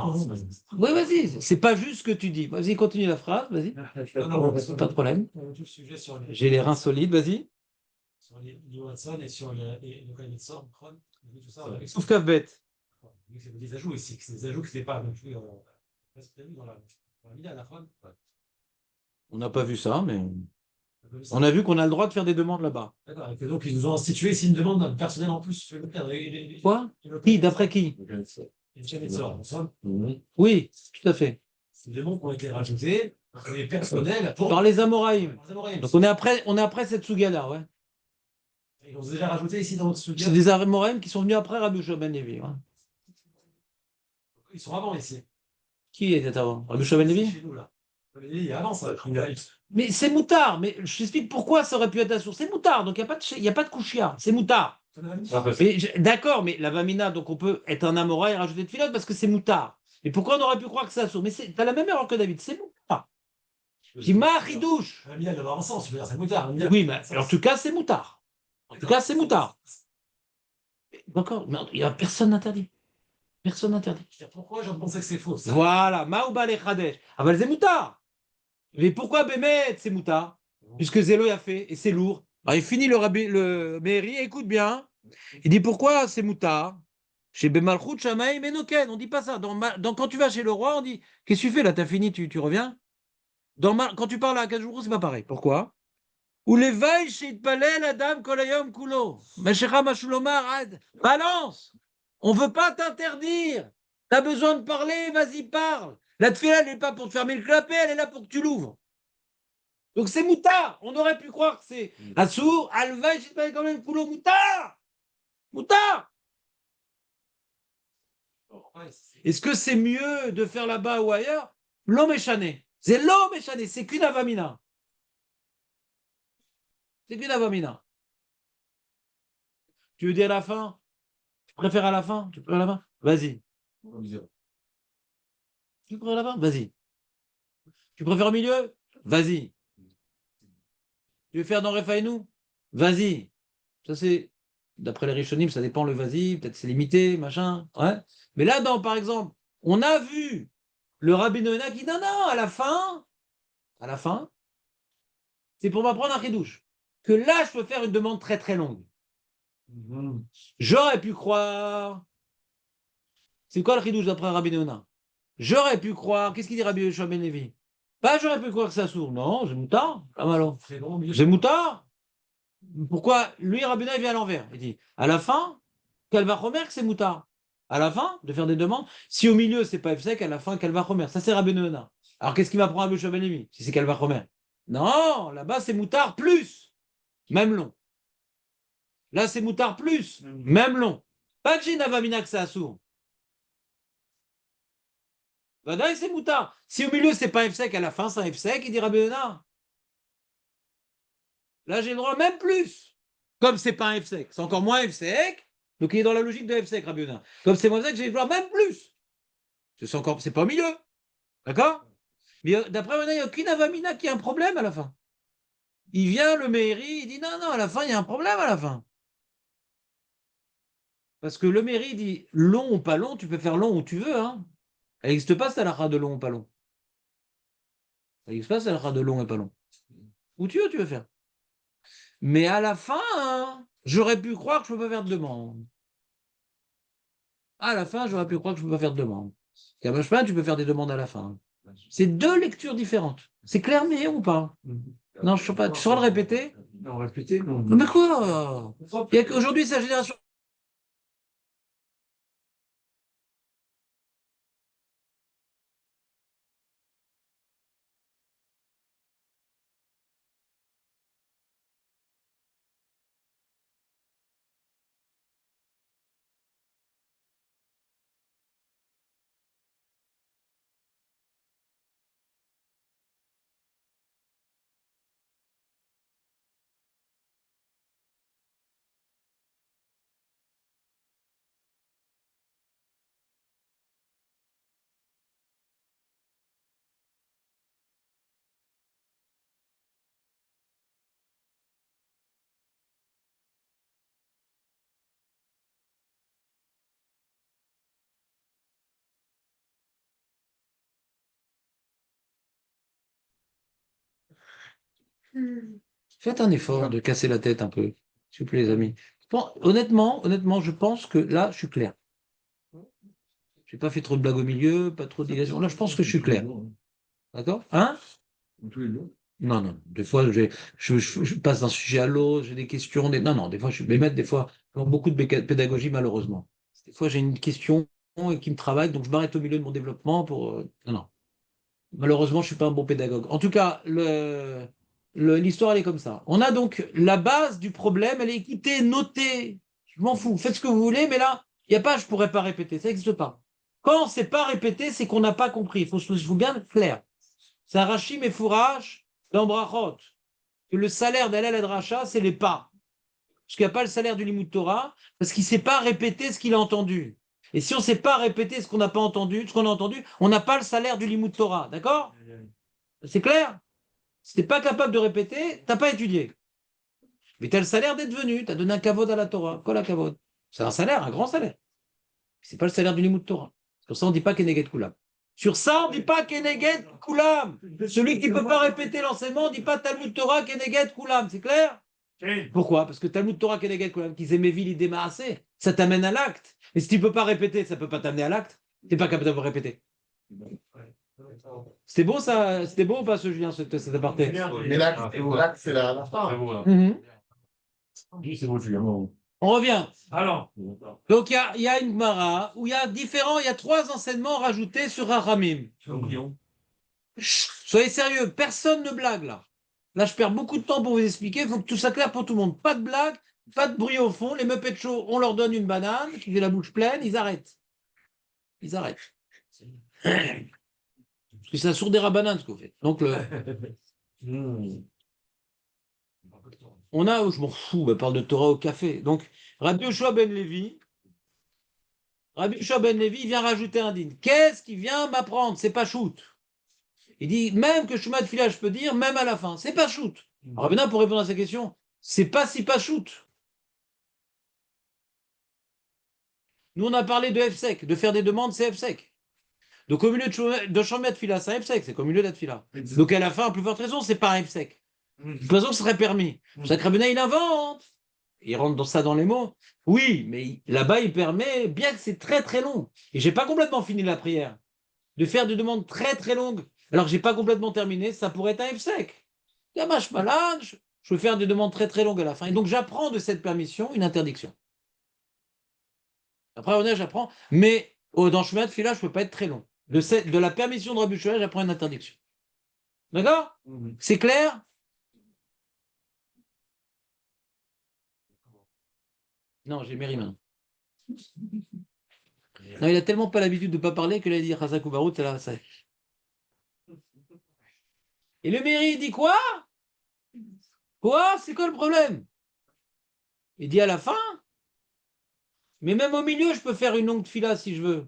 Oui, vas-y. C'est pas juste ce que tu dis. Vas-y, continue la phrase, vas-y. Pas de problème. J'ai les reins solides, vas-y. Sur les Watson et sur le Kavitson, tout ça. Sauf Kavbet. C'est des ajouts ici. C'est des ajouts qui n'étaient pas non plus prévus dans la mida à la fin. On n'a pas vu ça, mais. On a vu qu'on a le droit de faire des demandes là-bas. D'accord. Et que donc, ils nous ont institué ici une demande personnelle en plus. Quoi? Qui? D'après qui? Les Canadiens, en somme, Oui, tout à fait. c'est des demandes qui ont été rajoutées, les personnels, pour Par les Amoraïm. les Amoraïm. Donc on est après cette Souga-là, ouais. Ils ont déjà rajouté ici dans notre C'est studio. des Amoraïm qui sont venus après Rabbi Yoshua ben Levi. Ouais. Ils sont avant ici. Qui était avant? Rabbi Yoshua ben Levi? Chez nous, là. Il y a avant ça. Mais c'est moutard. Mais je t'explique pourquoi ça aurait pu être assourd. C'est moutard, donc il n'y a pas de couchia. C'est moutard. D'accord, mais la Vamina, donc on peut être un Amora et rajouter de filote parce que c'est moutard. Et pourquoi on aurait pu croire que c'est assourd? Mais t'as la même erreur que David, c'est moutard. Qui m'a ridouche. La Mina, elle doit avoir un sens, je veux dire, c'est moutard. Oui, mais en tout cas, c'est moutard. En tout cas, c'est moutard. D'accord, mais il n'y a personne n'interdit. Personne n'interdit. Pourquoi j'en pensais que c'est faux ça. Voilà, Maouba les Khadesh. Ah ben c'est moutard. Mais pourquoi Bémet c'est moutard? Puisque Zélo a fait, et c'est lourd. Alors, il finit le Meiri, écoute bien. Il dit pourquoi c'est moutard? Chez Bemalchut, Shamaï, Menoken, on dit pas ça. Quand tu vas chez le roi, on dit qu'est-ce que tu fais là? T'as fini, tu reviens? Quand tu parles à Kajuru, c'est pas pareil. Pourquoi? Ou les vailles chez Palel, Adam, Kolayom, Kulo. Meshecha, Mashulomar, Ad. Balance! On veut pas t'interdire. T'as besoin de parler, vas-y, parle. La tefila, elle n'est pas pour te fermer le clapet, elle est là pour que tu l'ouvres. Donc c'est moutard. On aurait pu croire que c'est Assour, Alvaï, chez Palel, Kolayom, Kulo, moutard! Moutard! Est-ce que c'est mieux de faire là-bas ou ailleurs? L'homme échané. C'est l'homme échané, c'est qu'une avamina. C'est qu'une avamina. Tu veux dire à la fin? Tu préfères à la fin? Tu préfères à la fin? Vas-y. Tu préfères à la fin? Vas-y. Tu préfères au milieu? Vas-y. Tu veux faire dans Refaïnou? Vas-y. Ça c'est, d'après les Rishonim, ça dépend le vas-y, peut-être c'est limité, machin. Ouais. Mais là, par exemple, on a vu le Rabbi Noéna qui dit non, à la fin, c'est pour m'apprendre un chidouche. Que là, je peux faire une demande très très longue. J'aurais pu croire. C'est quoi le chidouche d'après Rabbi Noéna? J'aurais pu croire. Qu'est-ce qu'il dit Rabbi Yoshua ben Levi? Pas j'aurais pu croire que ça sourd. Non, c'est moutard. Pas mal. C'est moutard. Pourquoi lui, Rabbi Noéna, il vient à l'envers. Il dit à la fin, qu'elle va remettre que c'est moutard. À la fin, de faire des demandes. Si au milieu, c'est pas F-sec, à la fin, qu'elle va remettre. Ça, c'est Rabbi Noéna. Alors, qu'est-ce qu'il m'apprend Rabbi Yoshua ben Levi? Si c'est qu'elle va remettre. Non, là-bas, c'est moutard plus. Même long. Là, c'est moutard plus. Même long. Pas que j'ai une avamina que ça sourd. Vadaï, c'est moutard. Si au milieu, c'est pas F-sec, à la fin, c'est un F-sec, il dira Bénard. Là, j'ai le droit même plus. Comme c'est pas un F-sec, c'est encore moins F-sec. Donc, il est dans la logique de F-sec, Rabbi Yonah. Comme c'est moins F-sec, j'ai le droit même plus. C'est pas au milieu. D'accord? Mais d'après Yonah, il n'y a aucune avamina qui a un problème à la fin. Il vient, le mairie, il dit non, à la fin, il y a un problème à la fin. Parce que le mairie dit long ou pas long, tu peux faire long où tu veux, hein. Elle n'existe pas, cette halakha de long ou pas long. Elle n'existe pas, cette halakha de long et pas long. Où tu veux faire. Mais à la fin, hein, j'aurais pu croire que je ne peux pas faire de demande. À la fin, j'aurais pu croire que je ne peux pas faire de demande. Kabashpin, tu peux faire des demandes à la fin. C'est deux lectures différentes. C'est clair, mais ou pas? Non, je ne sais pas. Tu sauras le répéter? Non, répéter, non. Mais quoi? Il y a qu'aujourd'hui, sa génération. Faites un effort de casser la tête un peu, s'il vous plaît, les amis. Honnêtement, je pense que là, je suis clair. Je n'ai pas fait trop de blagues au milieu, pas trop de digression. Là, je pense que je suis clair. D'accord? Hein? Tous les jours. Non, non. Des fois, je passe d'un sujet à l'autre, j'ai des questions. Non, non, des fois, je suis maître, des fois, dans beaucoup de pédagogie, malheureusement. Des fois, j'ai une question qui me travaille, donc je m'arrête au milieu de mon développement pour. Non, non. Malheureusement, je ne suis pas un bon pédagogue. En tout cas, l'histoire, elle est comme ça. On a donc la base du problème, elle est écoutée, notée. Je m'en fous, faites ce que vous voulez, mais là, il n'y a pas, je ne pourrais pas répéter, ça n'existe pas. Quand c'est pas répété, c'est qu'on n'a pas compris. Il faut bien être clair. C'est un rachim et fourrage dans Brachot. Que le salaire d'Alel Dracha, c'est les pas. Parce qu'il n'y a pas le salaire du Limud Torah, parce qu'il ne sait pas répéter ce qu'il a entendu. Et si on ne sait pas répéter ce qu'on n'a pas entendu, ce qu'on a entendu, on n'a pas le salaire du Limud Torah. D'accord? C'est clair? Si tu n'es pas capable de répéter, tu n'as pas étudié. Mais tu as le salaire d'être venu, tu as donné un kavod à la Torah. Quoi la kavod? C'est un salaire, un grand salaire. C'est pas le salaire du Limud Torah. Sur ça, on ne dit pas Keneged Kulam. Sur ça, on ne dit pas Keneged Kulam. Celui qui ne peut pas répéter l'enseignement, on ne dit pas Talmud Torah Keneged Kulam. C'est clair? Pourquoi? Parce que Talmud Torah Keneged Kulam, qu'ils aimaient l'idée maassé, ça t'amène à l'acte. Et si tu ne peux pas répéter, ça ne peut pas t'amener à l'acte. Tu n'es pas capable de répéter. C'était beau ça? C'était beau ou pas ce Julien, cet aparté? Mais là, c'est la fin. Mhm. C'est bon, Julien. On revient. Alors, Donc il y a une Gemara où il y a 3 enseignements rajoutés sur Rahamim. Soyez sérieux, personne ne blague là. Là, je perds beaucoup de temps pour vous expliquer. Il faut que tout soit clair pour tout le monde. Pas de blague, pas de bruit au fond. Les Muppets Show, on leur donne une banane qui fait la bouche pleine, ils arrêtent. Ils arrêtent. Parce que c'est la sourde des rabananes ce que vous faites. Donc on a, je m'en fous, on parle de Torah au café. Donc Rabbi Yoshua ben Levi, il vient rajouter un din. Qu'est-ce qu'il vient m'apprendre? C'est pas shoot. Il dit même que Shema Tefila, je peux dire, même à la fin, c'est pas shoot. Alors maintenant, pour répondre à cette question, c'est pas si pas shoot. Nous, on a parlé de FSEC, de faire des demandes, c'est FSEC. Donc au milieu de Shema Tefila, c'est un FSEC, c'est comme au milieu d'Atfila. Donc à la fin, à plus forte raison, c'est pas un FSEC. De toute façon, ce serait permis. Jacques Rabbeinu, il invente. Il rentre dans ça dans les mots. Oui, mais là-bas, il permet, bien que c'est très très long. Et j'ai pas complètement fini la prière. De faire des demandes très très longues, alors que j'ai pas complètement terminé, ça pourrait être un FSEC. Yamash malade, je veux faire des demandes très très longues à la fin. Et donc j'apprends de cette permission une interdiction. Après, honnête, j'apprends, mais dans Shema Tefila, je ne peux pas être très long. De la permission de Rabbi Yoshua, j'apprends une interdiction. D'accord? C'est clair? Non, j'ai Méri maintenant. Non, il n'a tellement pas l'habitude de ne pas parler que là, il dit Chazak ou Barout, c'est là, ça. Et le Méri, il dit quoi? Quoi? C'est quoi le problème? Il dit à la fin, mais même au milieu, je peux faire une longue fila si je veux.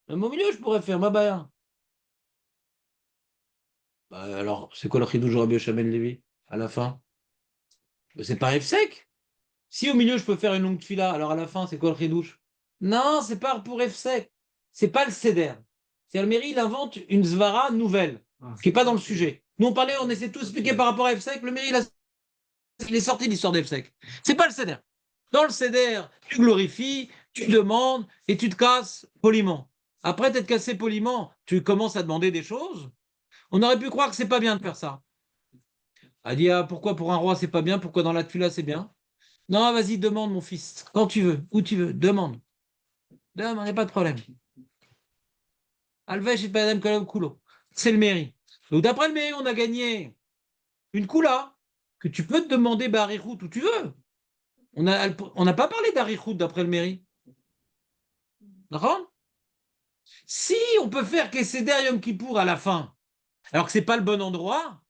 Même au milieu, je pourrais faire ma baya. Bah, alors, c'est quoi le chidouj Rabbi Yoshua ben Levi à la fin? Bah, c'est pas un F-sec. Si au milieu, je peux faire une longue fila, alors à la fin, c'est quoi le chidouj? Non, c'est pas pour F-sec. C'est pas le seder. C'est Alméry, il invente une zvara nouvelle, qui n'est pas dans le sujet. Nous, on essaie de tout expliquer par rapport à F-sec. Le Méry, il est sorti de l'histoire d'F-sec. C'est pas le seder. Dans le seder, tu glorifies, tu demandes et tu te casses poliment. Après t'être cassé poliment, tu commences à demander des choses. On aurait pu croire que c'est pas bien de faire ça. Elle dit, ah, pourquoi pour un roi c'est pas bien, pourquoi dans la tefila c'est bien? Non, vas-y, demande mon fils, quand tu veux, où tu veux, demande. Demande, il n'y a pas de problème. Alvej et Padam Kolom Kulo. C'est le mairie. Donc d'après le mairie, on a gagné une Kula que tu peux te demander Barichout où tu veux. On n'a pas parlé d'Arichout d'après le mairie. D'accord? Si on peut faire Keseder Yom Kippour à la fin, alors que c'est pas le bon endroit,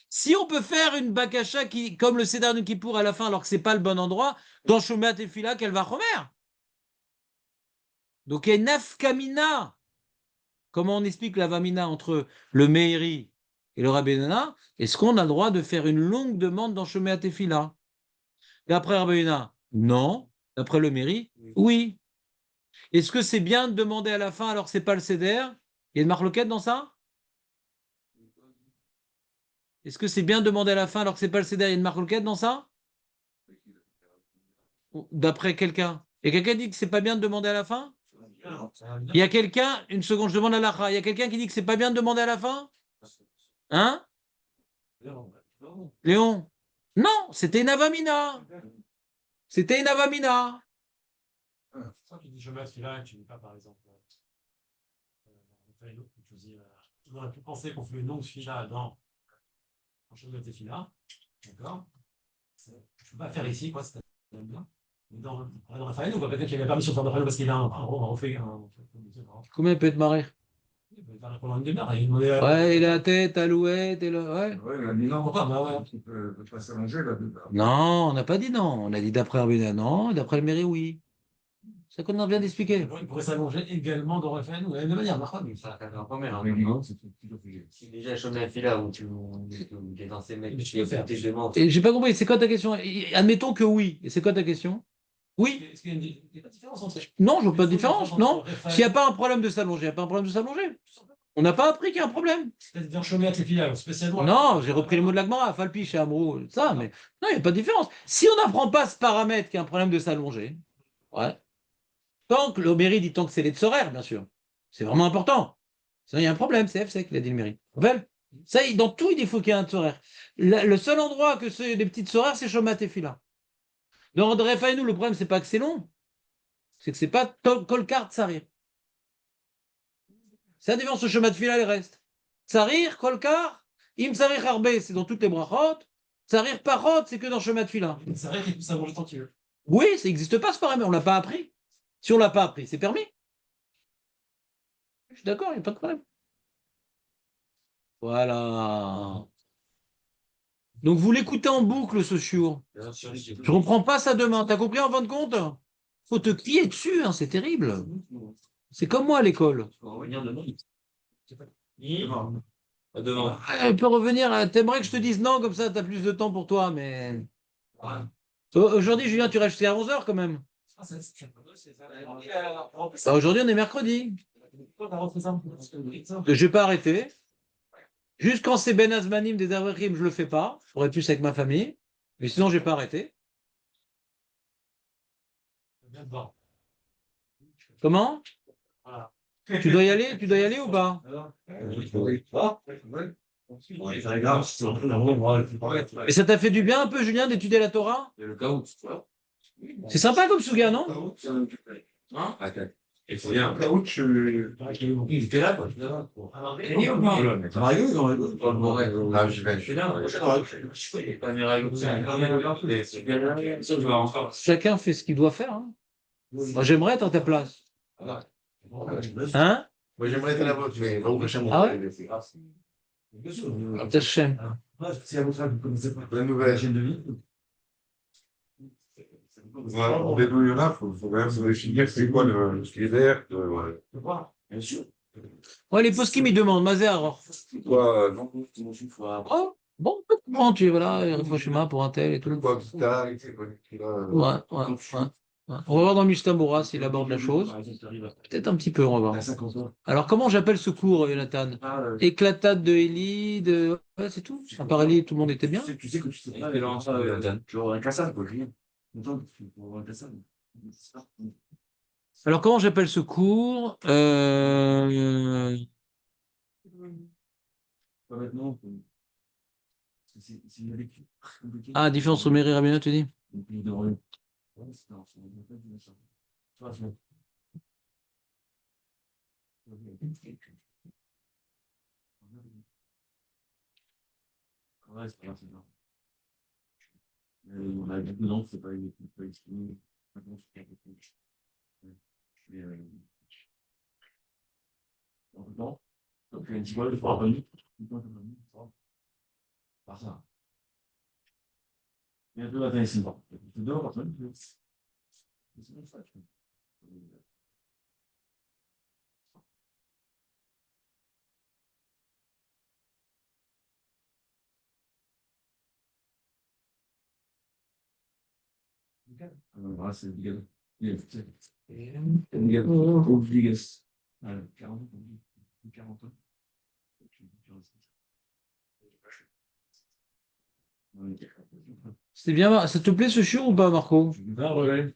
si on peut faire une Bakasha qui, comme le Seder Yom Kippour à la fin, alors que c'est pas le bon endroit, dans Shomat Tefila, qu'elle va Chomer. Donc il y a une nafkamina. Comment on explique la vamina entre le Meiri et le Rabbeinu? Est-ce qu'on a le droit de faire une longue demande dans Shomat Tefila? D'après Rabbeinu, non. D'après le Meiri, oui. Est-ce que c'est bien de demander à la fin alors que c'est pas le Seder? Il y a une marloquette dans ça? Est-ce que c'est bien de demander à la fin alors que c'est pas le Seder? Il y a une marloquette dans ça? D'après quelqu'un. Et quelqu'un dit que c'est pas bien de demander à la fin? Il y a quelqu'un, une seconde, je demande à l'Acha, il y a quelqu'un qui dit que c'est pas bien de demander à la fin? Hein? Léon? Non, c'était une avamina. C'était une avamina. Quand tu dis Shomer Tefila, tu ne dis pas, par exemple, on aurait pu penser qu'on fait une longue fila dans Shomer Tefila, d'accord? Je ne peux pas faire ici, quoi, c'est bien. Mais dans Raphaël, on va peut-être qu'il avait permis de faire Raphaël parce qu'il a refait un. Combien il peut être marré? Il peut faire pendant une demi-heure. Il demandait Ouais, et la tête, alouette, et le. Ouais. Ouais, il a dit non, Pourquoi? Bah ouais. tu peux pas s'allonger là. Non, on n'a pas dit non. On a dit d'après Rabbeinu, non, d'après le mairie, oui. C'est ça qu'on vient d'expliquer. Il pourrait s'allonger également dans Raphaël, ou de la même manière, d'accord? Ça va quand même. Mais non, c'est plutôt figé. Si déjà Shomer Tefila où tu es dans ces mecs, Mais tu peux faire. tes demandes. Et j'ai pas compris, c'est quoi ta question? Admettons que oui. Et c'est quoi ta question? Oui. Est-ce qu'il y a pas de différence entre. Non, je vois pas de différence. Non. S'il n'y a pas un problème de s'allonger, il n'y a pas un problème de s'allonger. On n'a pas appris qu'il y a un problème. C'est-à-dire Shomer Tefila, spécialement. Non, j'ai repris le mot de la Gemara, Falpi, chez Amrou, ça, mais non, il n'y a pas de différence. Si on n'apprend pas ce paramètre qu'il y a un problème de s'allonger, ouais. Tant que le mairie dit tant que c'est les tsoraires, bien sûr. C'est vraiment important. Sinon, il y a un problème, c'est FSEC, il a dit le mairie. Rappelle. Ça, dans tout, il faut qu'il y ait un tsoraire. Le seul endroit que c'est des petites tsoraires, c'est Shomat et Fila. Dans André Fainou, le problème, c'est pas que c'est long, c'est que c'est pas Kolkar Tsarir. C'est la différence, le Shomat Fila, les restes. Tsarir, Kolkar, Im Tsarir Harbe, c'est dans toutes les brachot. Tsarir Parot, c'est que dans Shomat Fila. C'est vrai qu'il peut s'allonger tant qu'il veut. Oui, ça n'existe pas ce paramètre, on ne l'a pas appris. Si on ne l'a pas appris, c'est permis. Je suis d'accord, il n'y a pas de problème. Voilà. Donc vous l'écoutez en boucle, ce chiot. Je ne reprends pas ça demain. T'as compris en fin de compte? Faut te crier dessus, hein, c'est terrible. C'est comme moi à l'école. On va revenir demain. Demain. Elle peut revenir. T'aimerais que je te dise non, comme ça, tu as plus de temps pour toi, mais. Aujourd'hui, Julien, tu restes jusqu'à 11h quand même. Bah, aujourd'hui, on est mercredi. Je vais pas arrêter. Juste quand c'est Ben Azmanim des Avrichim, je le fais pas. Je pourrais plus avec ma famille. Mais sinon, je vais pas arrêter. Comment? Tu dois y aller? Tu dois y aller ou pas? Et ça t'a fait du bien un peu, Julien, d'étudier la Torah? C'est sympa comme Souga, non? Il faut bien. Il était là, quoi. Chacun fait ce qu'il doit faire. Hein. Moi, j'aimerais être à ta place. Hein? Moi, j'aimerais être à la vôtre, mais bon, Ah ouais? Hachem. Bonne nouvelle. En dédouillant là, il faut quand même se définir c'est quoi le critère. Bien sûr. Ouais, les poskim, ils demandent, Mazé Quoi, non, oh, bon, comment tu es, voilà, réfléchis-moi pour un tel et tout. quoi, guitare, Ouais. On va voir dans Mishnah s'il aborde la chose. Peut-être un petit peu, on va voir. Alors, comment j'appelle ce cours, Jonathan? Éclatade de Eli, de. Ouais, c'est tout. Un parallèle, tout le monde était bien. Tu sais que tu sais pas, genre un cassade, quoi, je veux dire. Pour un cassade. Alors, comment j'appelle ce cours? Pas maintenant. C'est une lecture compliquée. Ah, différence entre Meri et Rabbeinu, tu dis? Donc, il devrait. Ouais, c'est non, c'est pas du ça. Tu vois, c'est. Ouais, c'est pas grave. On a beaucoup non, c'est pas une exprimée. Maintenant, c'est pas beaucoup. Mais en même temps, donc un petit peu de fois revenu. Par ça. Il y a deux matins ici. Deux par semaine. C'est bon, ça. Voilà, c'est obligatoire. Obligatoire. 40 ans. C'est bien, ça te plaît ce chiot ou pas, Marco? Ah ouais.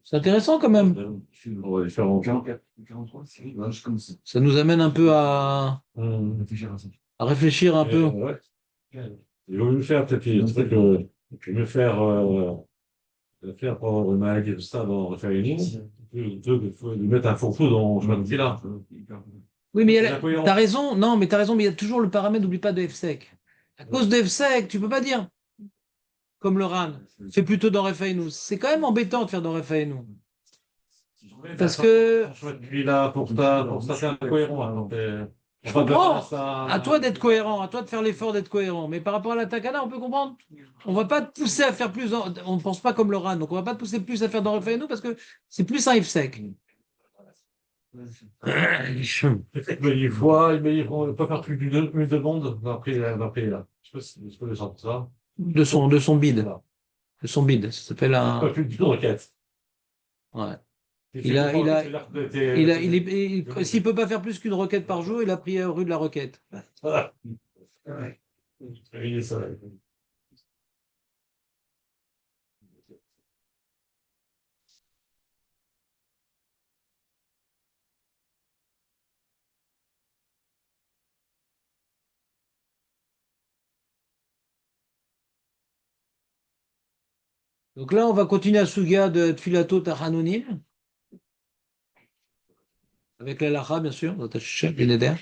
C'est intéressant quand même. On va faire en 44, 43, c'est comme ça. Ça nous amène un peu à. Réfléchir à ça. à réfléchir un peu. Ouais. Il vaut mieux faire peut-être le truc, je vais faire pour une maladie de ça dans refaire une ligne, il faut lui mettre un fourre-tout dans chemin de là. Oui, mais C'est incohérent. t'as raison, non, mais t'as raison, mais il y a toujours le paramètre, n'oublie pas de FSEC. À cause de FSEC, tu peux pas dire, comme le RAN, fais plutôt dans Refainou. C'est quand même embêtant de faire dans Refainou. Parce que, Puis là, pour ça, c'est incohérent. Hein, donc, je on va comprends, faire ça- à toi d'être cohérent, à toi de faire l'effort d'être cohérent. Mais par rapport à la Takana, on peut comprendre. On va pas te pousser à faire plus, on ne pense pas comme le RAN, donc on va pas te pousser plus à faire dans Refainou parce que c'est plus un FSEC. Mais on ne peut pas faire plus d'une demande d'après là. Je peux le sentir ça. De son bid. De son bid. Ça s'appelle Pas un. plus d'une requête. Ouais. S'il peut pas faire plus qu'une requête par jour, il a pris rue de la Requête. Voilà. Oui, ça. Donc là, on va continuer à Suga de Tfilato Tahanonim. Avec la Lacha, bien sûr, notre chef, Beneder.